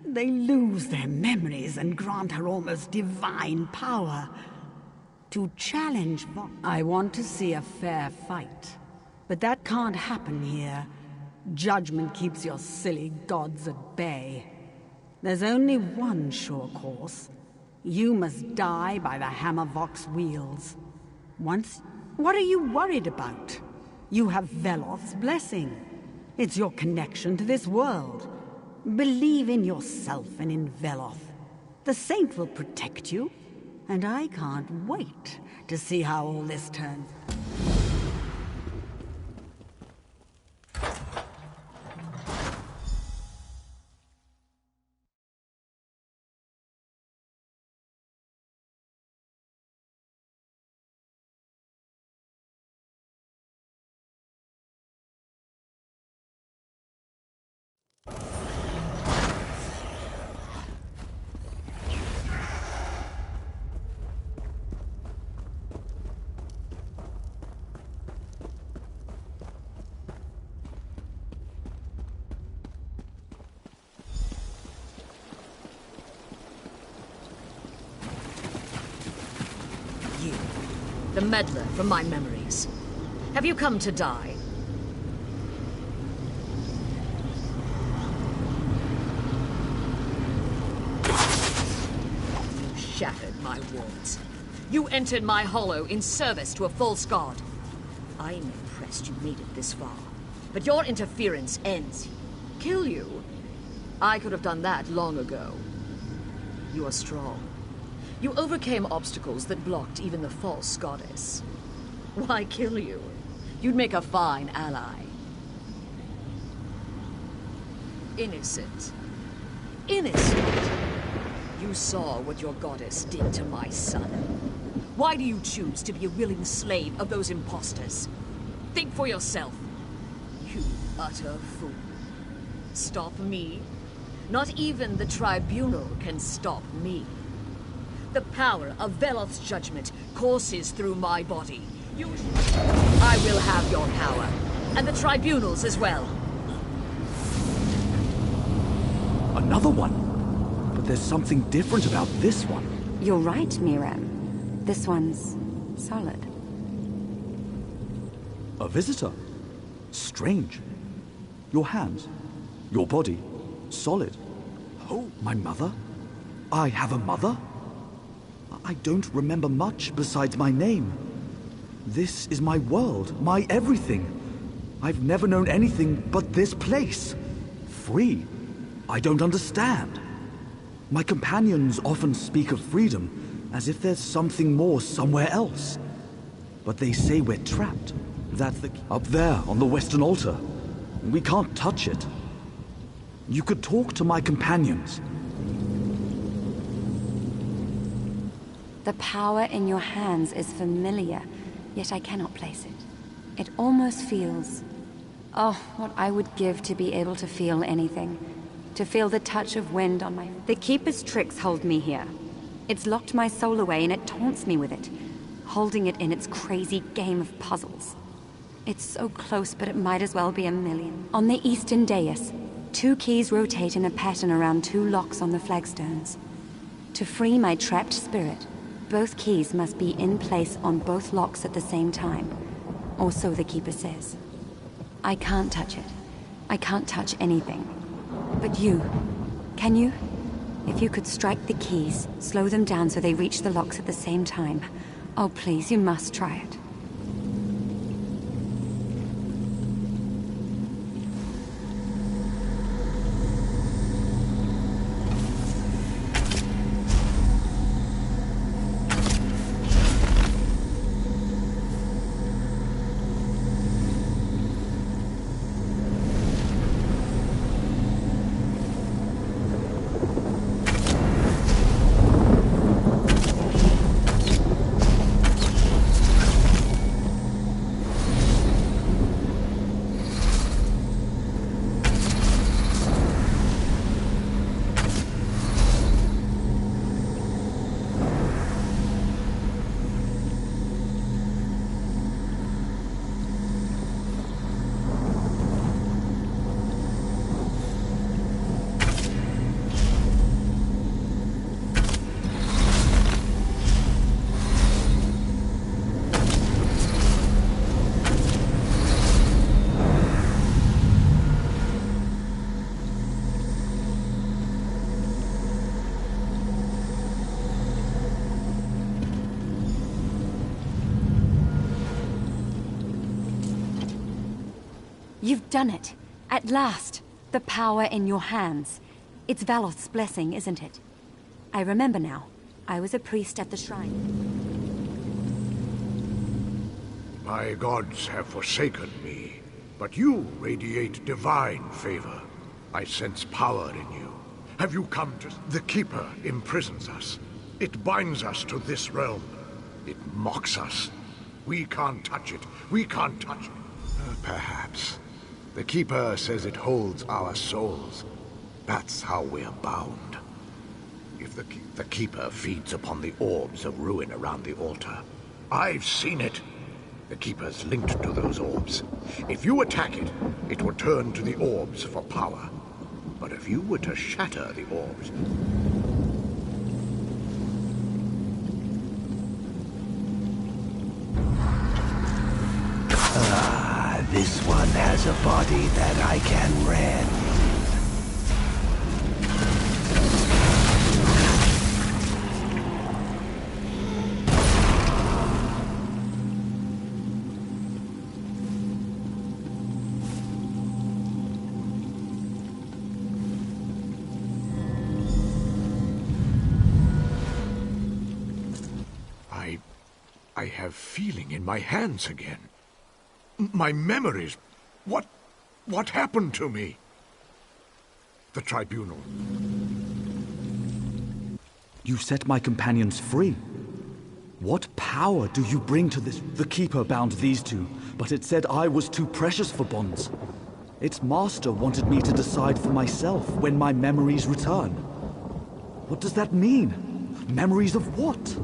They lose their memories and grant her almost divine power. To challenge Vox, I want to see a fair fight. But that can't happen here. Judgment keeps your silly gods at bay. There's only one sure course. You must die by the Hammer Vox wheels. Once... What are you worried about? You have Veloth's blessing. It's your connection to this world. Believe in yourself and in Veloth. The Saint will protect you, and I can't wait to see how all this turns. The meddler from my memories. Have you come to die? You shattered my walls. You entered my hollow in service to a false god. I'm impressed you made it this far. But your interference ends here. Kill you? I could have done that long ago. You are strong. You overcame obstacles that blocked even the false goddess. Why kill you? You'd make a fine ally. Innocent. Innocent. You saw what your goddess did to my son. Why do you choose to be a willing slave of those imposters? Think for yourself. You utter fool. Stop me? Not even the tribunal can stop me. The power of Veloth's judgment courses through my body. I will have your power, and the tribunals as well. Another one? But there's something different about this one. You're right, Miram. This one's solid. A visitor? Strange. Your hands, your body, solid. Oh, my mother? I have a mother? I don't remember much besides my name. This is my world, my everything. I've never known anything but this place. Free. I don't understand. My companions often speak of freedom, as if there's something more somewhere else. But they say we're trapped. Up there, on the western altar. We can't touch it. You could talk to my companions. The power in your hands is familiar, yet I cannot place it. It almost feels... Oh, what I would give to be able to feel anything. To feel the touch of wind on my... The Keeper's tricks hold me here. It's locked my soul away and it taunts me with it, holding it in its crazy game of puzzles. It's so close, but it might as well be a million. On the eastern dais, 2 keys rotate in a pattern around 2 locks on the flagstones. To free my trapped spirit, both keys must be in place on both locks at the same time, or so the Keeper says. I can't touch it. I can't touch anything. But you, can you? If you could strike the keys, slow them down so they reach the locks at the same time. Oh, please, you must try it. You've done it. At last. The power in your hands. It's Valoth's blessing, isn't it? I remember now. I was a priest at the shrine. My gods have forsaken me, but you radiate divine favor. I sense power in you. Have you come to... The Keeper imprisons us. It binds us to this realm. It mocks us. We can't touch it. We can't touch it. Perhaps. The Keeper says it holds our souls. That's how we're bound. If the Keeper feeds upon the orbs of ruin around the altar. I've seen it. The Keeper's linked to those orbs. If you attack it, it will turn to the orbs for power. But if you were to shatter the orbs... This one has a body that I can rend. I have feeling in my hands again. My memories. What happened to me? The tribunal. You set my companions free. What power do you bring to this? The Keeper bound these two, but it said I was too precious for bonds. Its master wanted me to decide for myself when my memories return. What does that mean? Memories of what?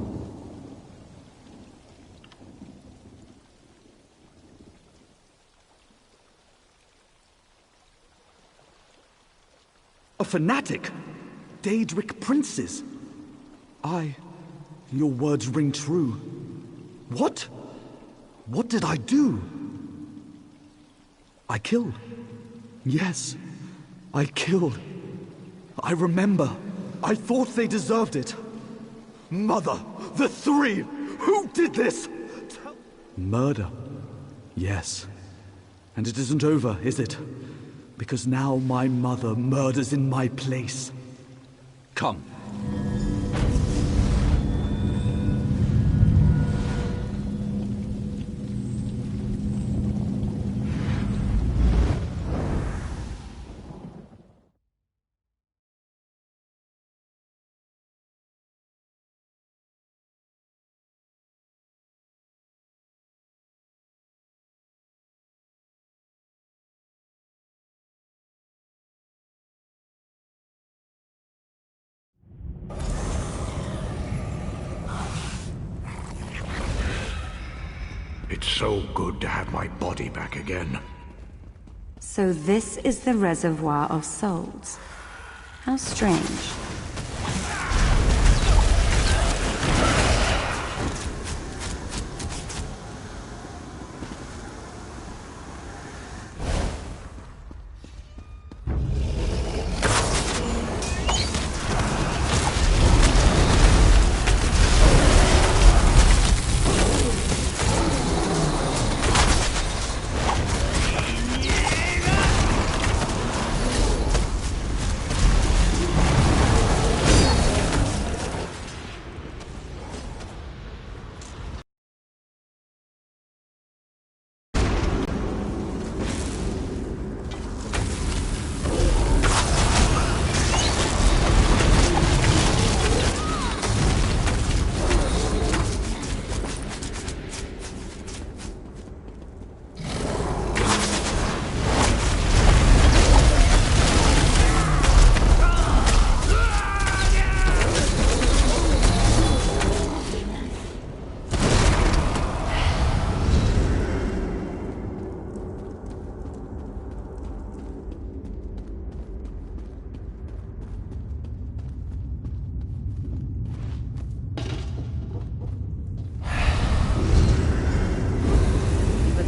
A fanatic? Daedric princes? Your words ring true. What? What did I do? I killed. Yes, I killed. I remember. I thought they deserved it. Mother, the three! Who did this? Murder. Yes. And it isn't over, is it? Because now my mother murders in my place. Come. It's so good to have my body back again. So this is the reservoir of souls. How strange.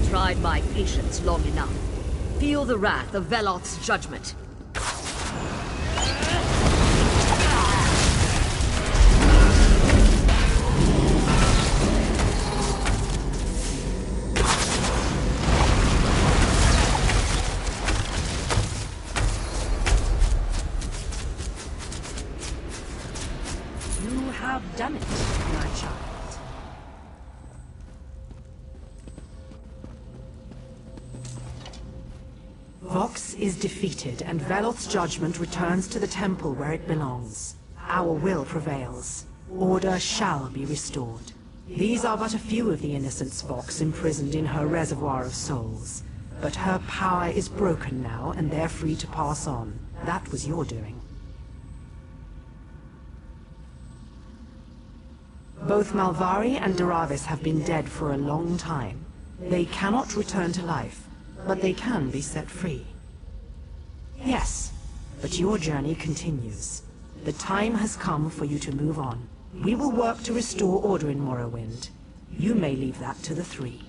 Tried my patience long enough. Feel the wrath of Veloth's judgment. You have done it, my child. Vox is defeated, and Veloth's judgment returns to the temple where it belongs. Our will prevails. Order shall be restored. These are but a few of the innocents Vox imprisoned in her reservoir of souls. But her power is broken now, and they're free to pass on. That was your doing. Both Malvari and Daravis have been dead for a long time. They cannot return to life, but they can be set free. Yes, but your journey continues. The time has come for you to move on. We will work to restore order in Morrowind. You may leave that to the Three.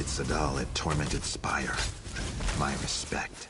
Sadal at Tormented Spire. My respect.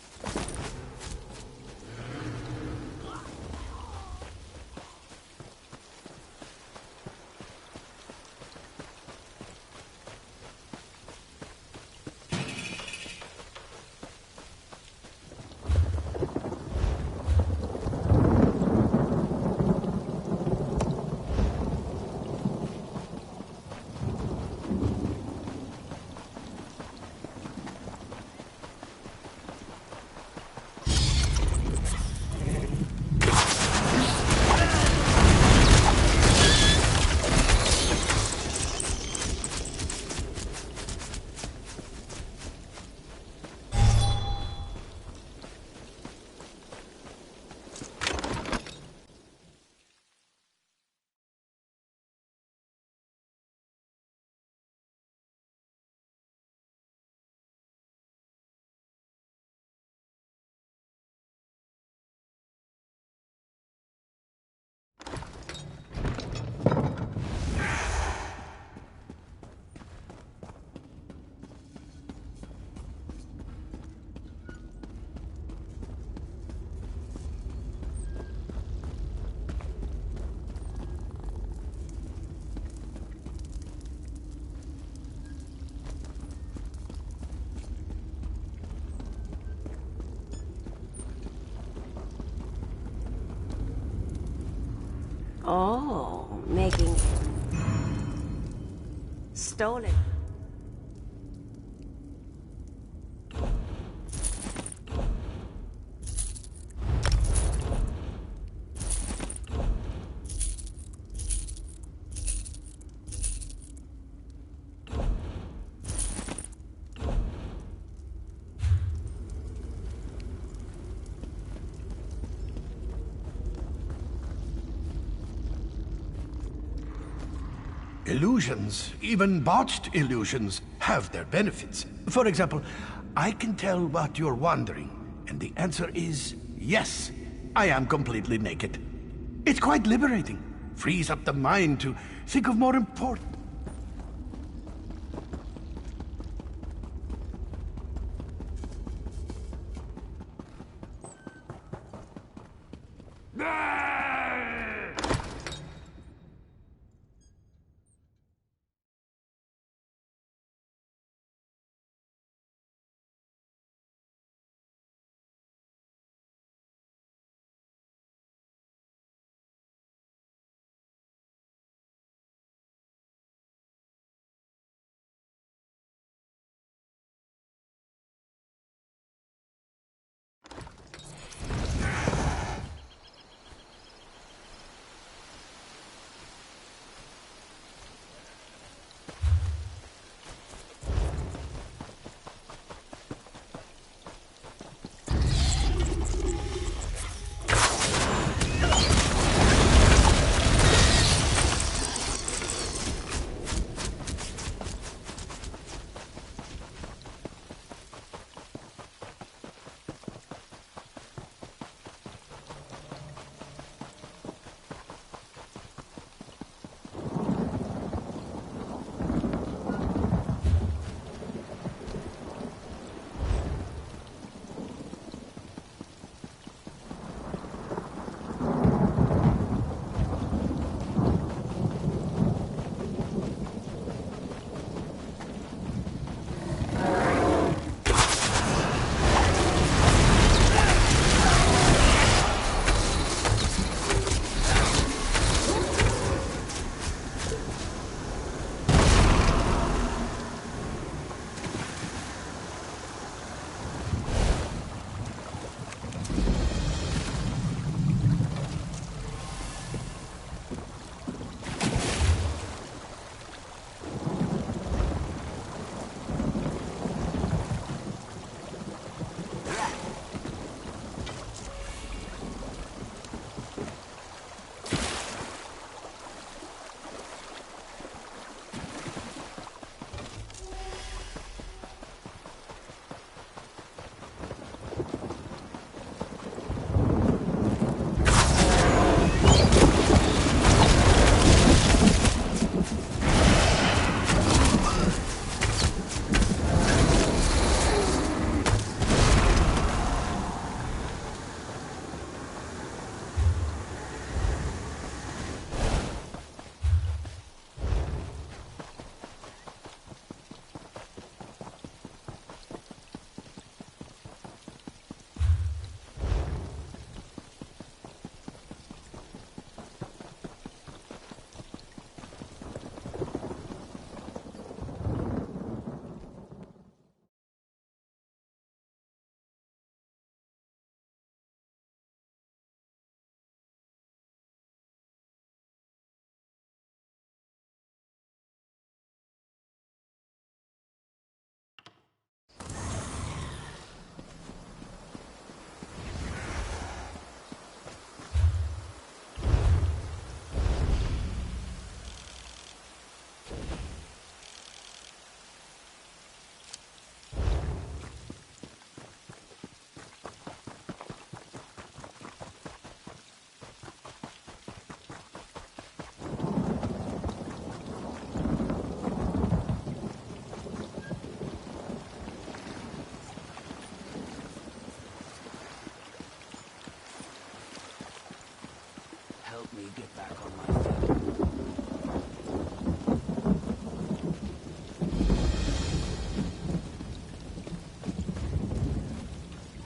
Oh, making stolen. Illusions, even botched illusions, have their benefits. For example, I can tell what you're wondering, and the answer is yes, I am completely naked. It's quite liberating. Frees up the mind to think of more important...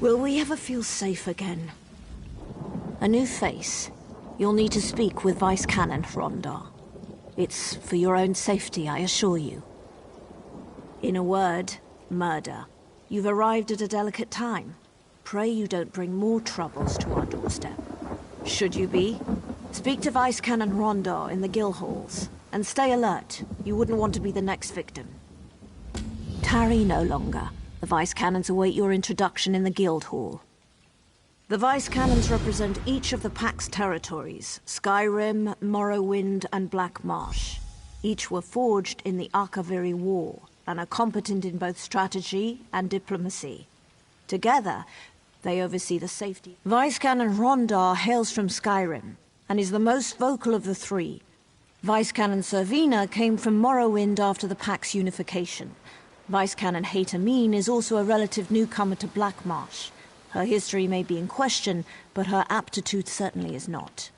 Will we ever feel safe again? A new face. You'll need to speak with Vice Canon Rondar. It's for your own safety, I assure you. In a word, murder. You've arrived at a delicate time. Pray you don't bring more troubles to our doorstep. Should you be, speak to Vice Canon Rondar in the guild halls, and stay alert. You wouldn't want to be the next victim. Tarry no longer. The Vice Canons await your introduction in the guild hall. The Vice Canons represent each of the Pax territories, Skyrim, Morrowind, and Black Marsh. Each were forged in the Akaviri War, and are competent in both strategy and diplomacy. Together, they oversee the safety. Vice Canon Rondar hails from Skyrim, and is the most vocal of the three. Vice Canon Servina came from Morrowind after the Pax unification. Vice Canon Haytamine is also a relative newcomer to Black Marsh. Her history may be in question, but her aptitude certainly is not.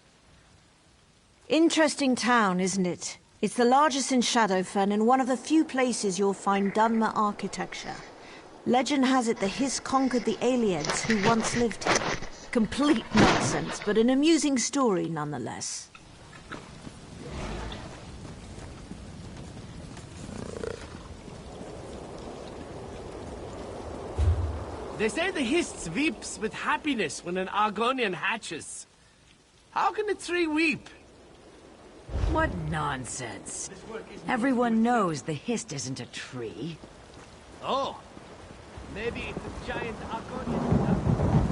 Interesting town, isn't it? It's the largest in Shadowfen and one of the few places you'll find Dunmer architecture. Legend has it the Hiss conquered the aliens who once lived here. Complete nonsense, but an amusing story nonetheless. They say the Hist weeps with happiness when an Argonian hatches. How can a tree weep? What nonsense. Everyone knows the Hist isn't a tree. Oh, maybe it's a giant Argonian.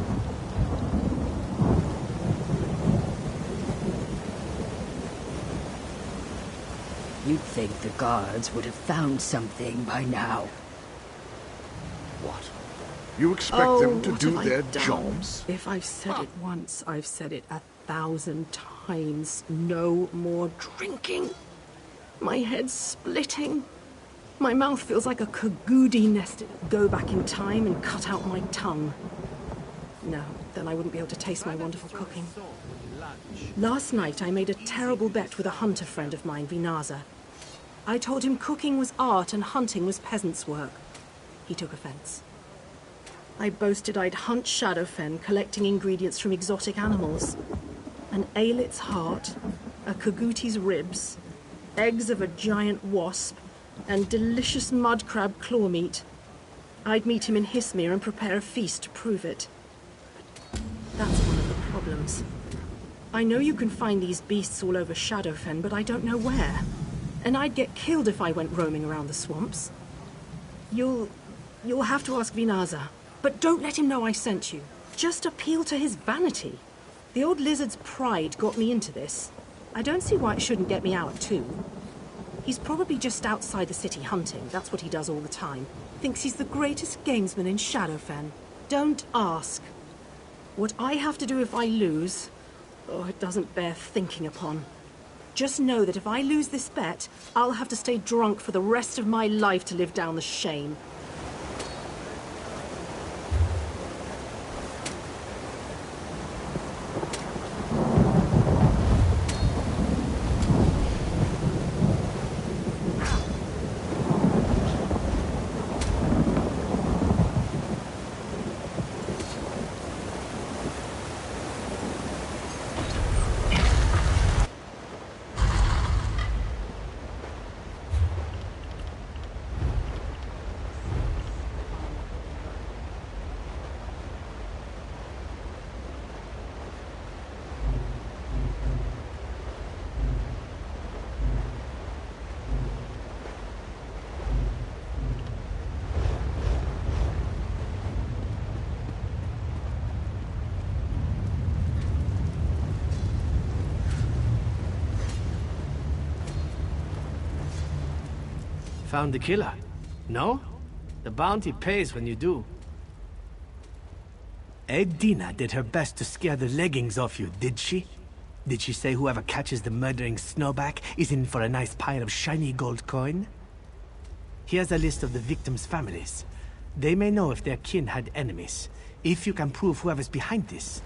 You'd think the guards would have found something by now. What? You expect them to do their jobs? If I've said it once, I've said it 1,000 times. No more drinking. My head's splitting. My mouth feels like a cagoody nested. Go back in time and cut out my tongue. No, then I wouldn't be able to taste my wonderful cooking. Last night I made a terrible bet with a hunter friend of mine, Vinaza. I told him cooking was art and hunting was peasants' work. He took offense. I boasted I'd hunt Shadowfen, collecting ingredients from exotic animals. An aelit's heart, a kaguti's ribs, eggs of a giant wasp, and delicious mud crab claw meat. I'd meet him in Hismir and prepare a feast to prove it. That's one of the problems. I know you can find these beasts all over Shadowfen, but I don't know where. And I'd get killed if I went roaming around the swamps. You'll have to ask Vinaza. But don't let him know I sent you. Just appeal to his vanity. The old lizard's pride got me into this. I don't see why it shouldn't get me out too. He's probably just outside the city hunting. That's what he does all the time. Thinks he's the greatest gamesman in Shadowfen. Don't ask. What I have to do if I lose... oh, it doesn't bear thinking upon. Just know that if I lose this bet, I'll have to stay drunk for the rest of my life to live down the shame. Found the killer? No? The bounty pays when you do. Edina did her best to scare the leggings off you, did she? Did she say whoever catches the murdering snowback is in for a nice pile of shiny gold coin? Here's a list of the victims' families. They may know if their kin had enemies, if you can prove whoever's behind this.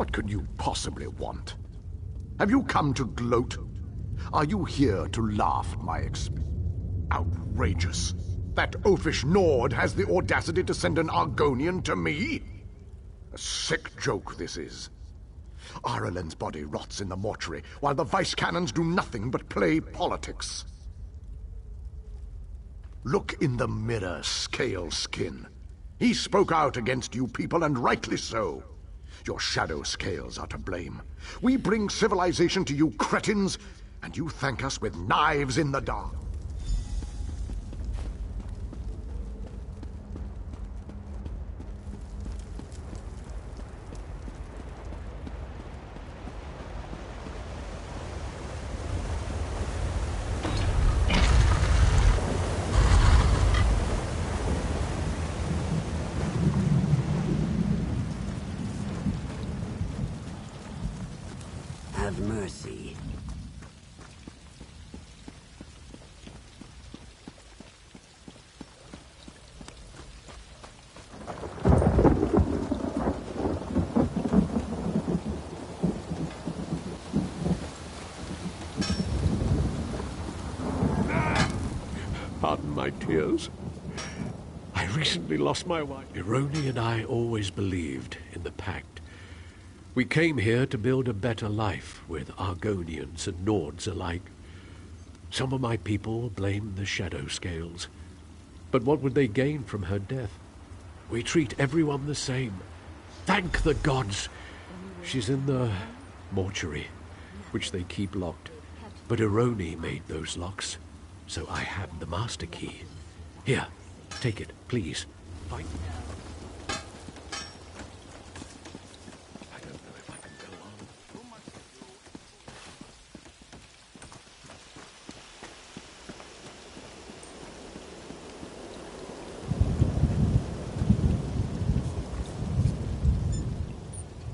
What could you possibly want? Have you come to gloat? Are you here to laugh at my expense? Outrageous. That oafish Nord has the audacity to send an Argonian to me? A sick joke, this is. Aralen's body rots in the mortuary, while the vice cannons do nothing but play politics. Look in the mirror, scale skin. He spoke out against you people, and rightly so. Your shadow scales are to blame. We bring civilization to you cretins, and you thank us with knives in the dark. Have mercy. Pardon my tears. I recently lost my wife. Ironi and I always believed in the Pact. We came here to build a better life with Argonians and Nords alike. Some of my people blame the Shadow Scales. But what would they gain from her death? We treat everyone the same. Thank the gods! She's in the mortuary, which they keep locked. But Ironi made those locks, so I have the master key. Here, take it, please. Fine.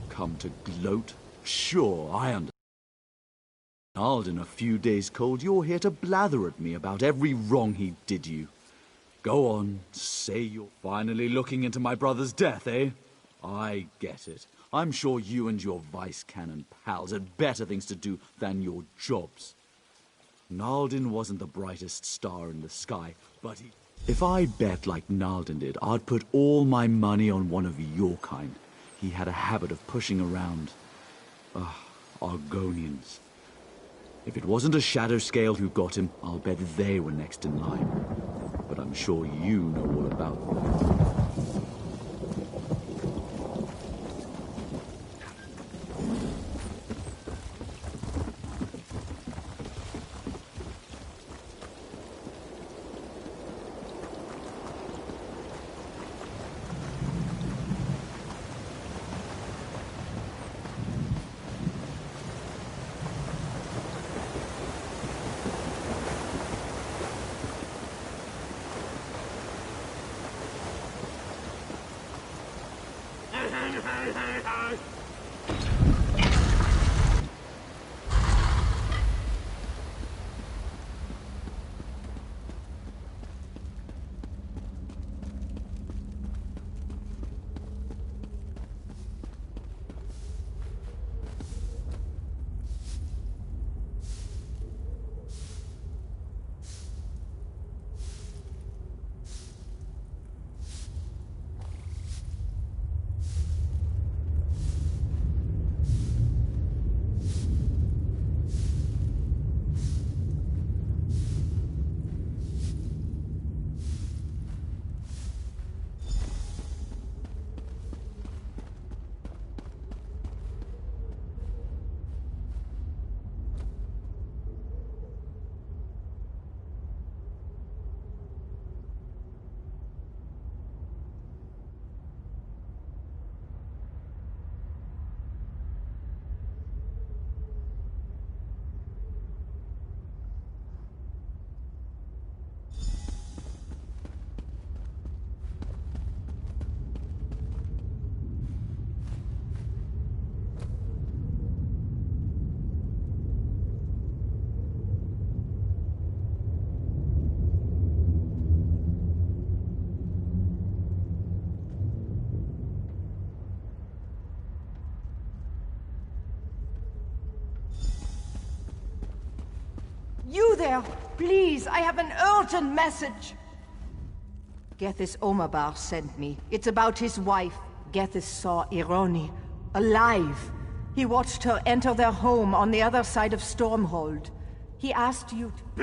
Come to gloat? Sure, I understand. Alden, a few days cold, you're here to blather at me about every wrong he did you. Go on, say you're finally looking into my brother's death, eh? I get it. I'm sure you and your vice cannon pals had better things to do than your jobs. Naldin wasn't the brightest star in the sky, but he... If I bet like Naldin did, I'd put all my money on one of your kind. He had a habit of pushing around... Argonians. If it wasn't a Shadow Scale who got him, I'll bet they were next in line. But I'm sure you know all about them. You there! Please, I have an urgent message! Gethys Omabar sent me. It's about his wife. Gethys saw Ironi, alive. He watched her enter their home on the other side of Stormhold. He asked you to...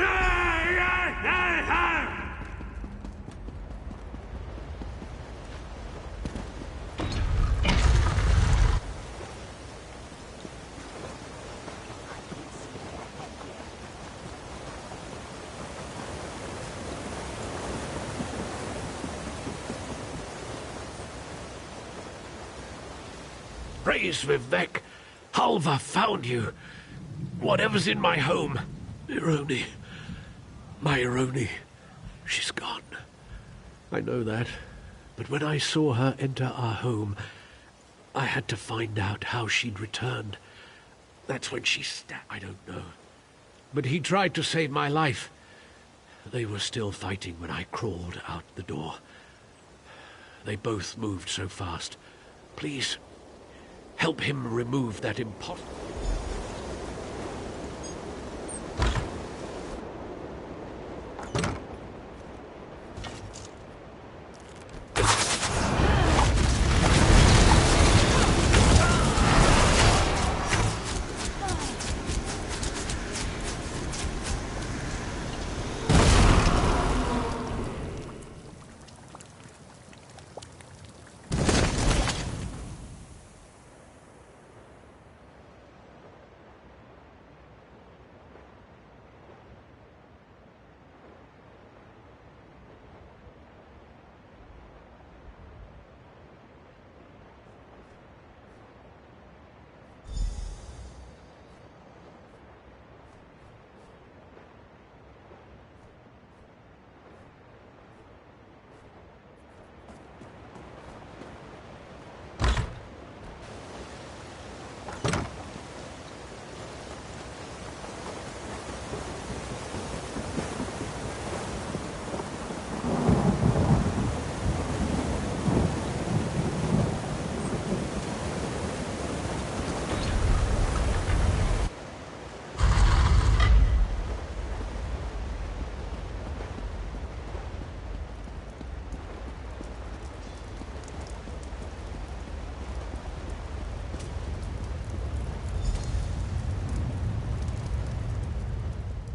Praise Vivek! Halva found you! Whatever's in my home, Ironi. My Ironi, she's gone. I know that, but when I saw her enter our home, I had to find out how she'd returned. That's when she I don't know. But he tried to save my life. They were still fighting when I crawled out the door. They both moved so fast. Please, help him remove that impossible...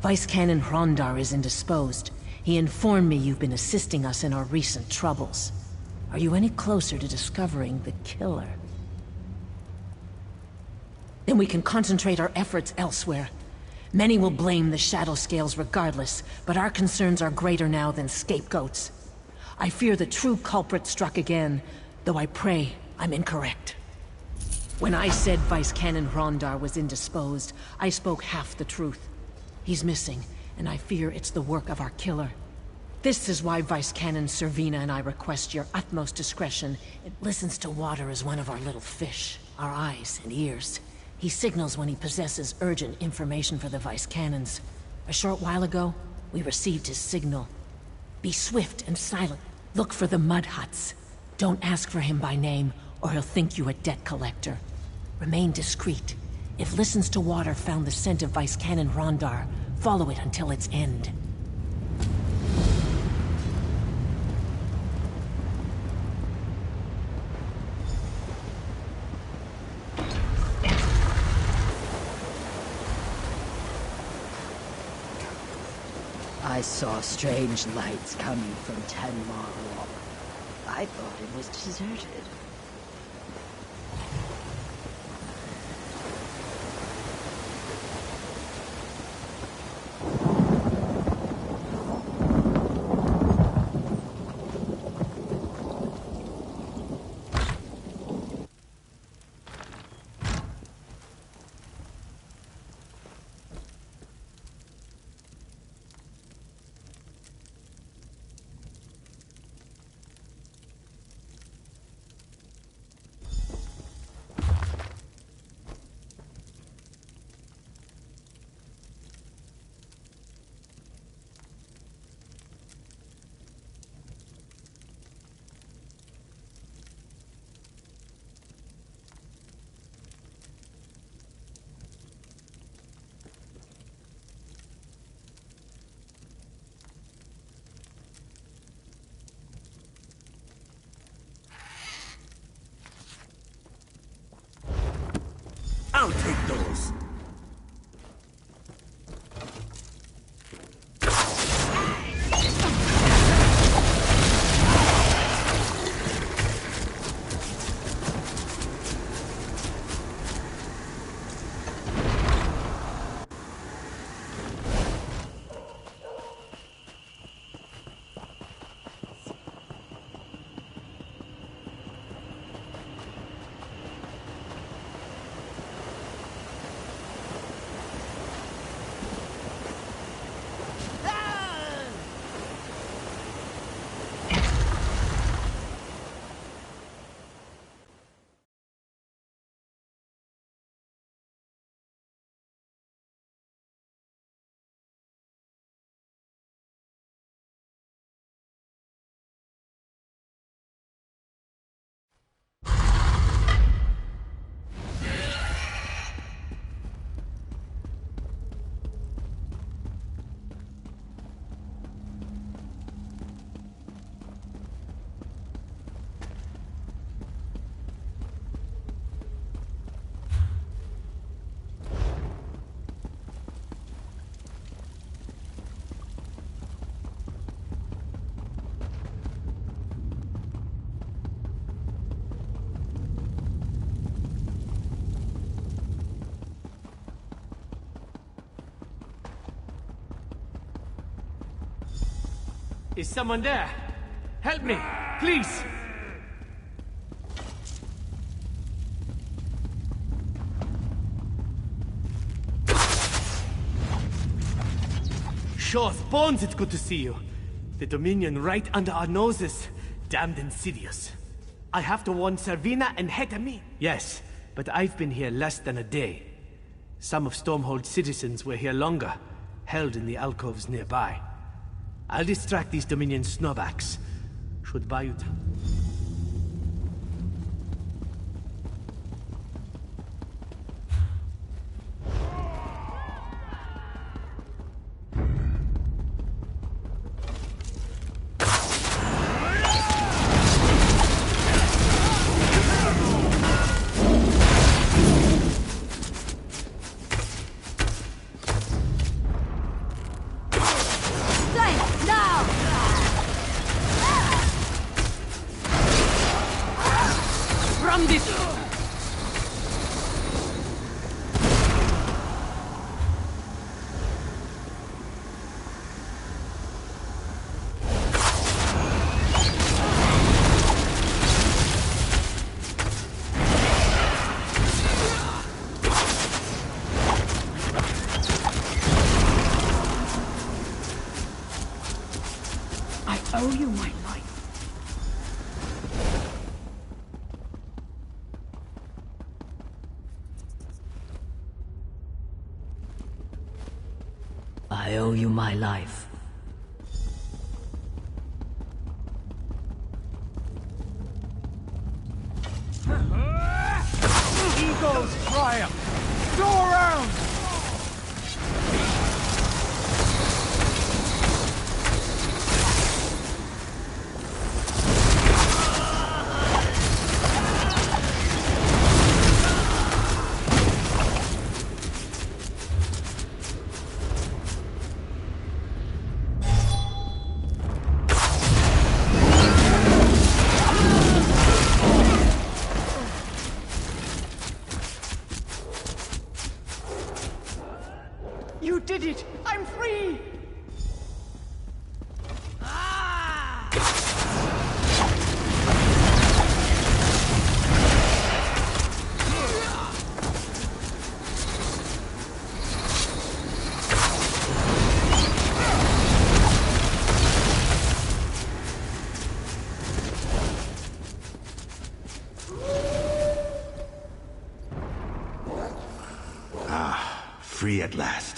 Vice Canon Hrondar is indisposed. He informed me you've been assisting us in our recent troubles. Are you any closer to discovering the killer? Then we can concentrate our efforts elsewhere. Many will blame the Shadow Scales regardless, but our concerns are greater now than scapegoats. I fear the true culprit struck again, though I pray I'm incorrect. When I said Vice Canon Hrondar was indisposed, I spoke half the truth. He's missing, and I fear it's the work of our killer. This is why Vice Canon Servina and I request your utmost discretion. It listens to water as one of our little fish, our eyes and ears. He signals when he possesses urgent information for the Vice Canons. A short while ago, we received his signal. Be swift and silent. Look for the mud huts. Don't ask for him by name, or he'll think you a debt collector. Remain discreet. If Listens to Water found the scent of Vice Canon Hrondar, follow it until its end. I saw strange lights coming from Tenmar Walk. I thought it was deserted. Is someone there? Help me, please! Shaw's bones, it's good to see you. The Dominion right under our noses. Damned insidious. I have to warn Servina and Hetami. Yes, but I've been here less than a day. Some of Stormhold's citizens were here longer, held in the alcoves nearby. I'll distract these Dominion snowbacks. Should buy you time. owe you my life. I owe you my life. Eagles triumph! Go around! You did it! I'm free! Free at last.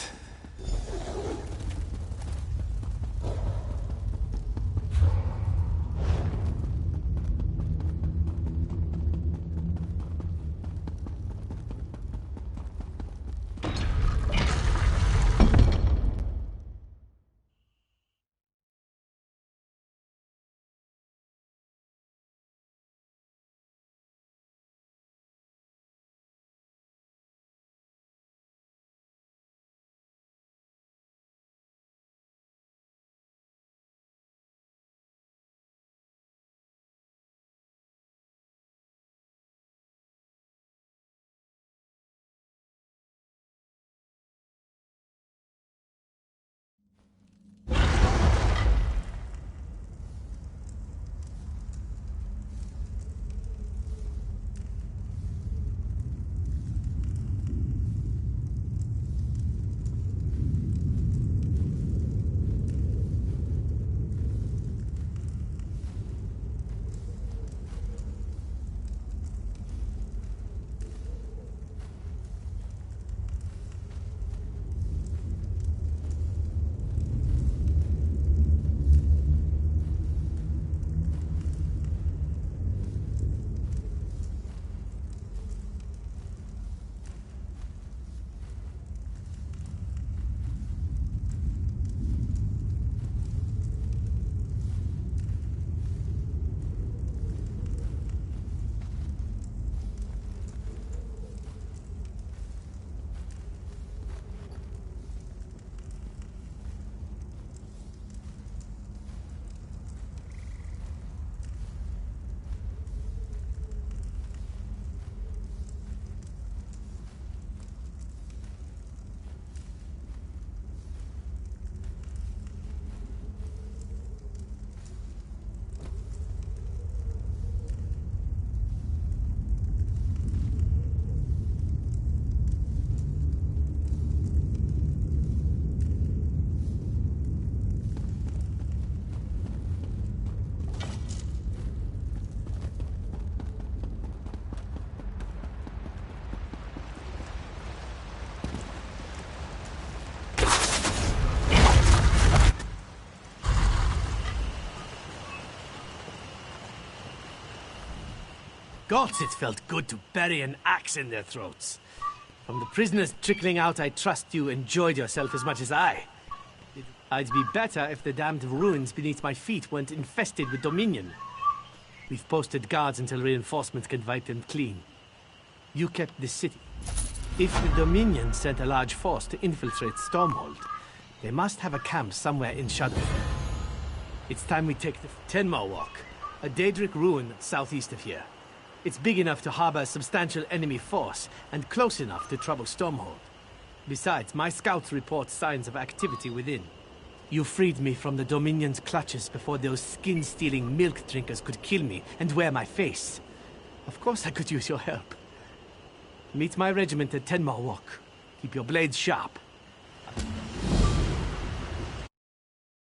gods, it felt good to bury an axe in their throats. From the prisoners trickling out, I trust you enjoyed yourself as much as I. I'd be better if the damned ruins beneath my feet weren't infested with Dominion. We've posted guards until reinforcements can wipe them clean. You kept the city. If the Dominion sent a large force to infiltrate Stormhold, they must have a camp somewhere in Shadowfell. It's time we take the Tenma Walk, a Daedric ruin southeast of here. It's big enough to harbor a substantial enemy force, and close enough to trouble Stormhold. Besides, my scouts report signs of activity within. You freed me from the Dominion's clutches before those skin-stealing milk drinkers could kill me and wear my face. Of course I could use your help. Meet my regiment at Tenma Walk. Keep your blades sharp.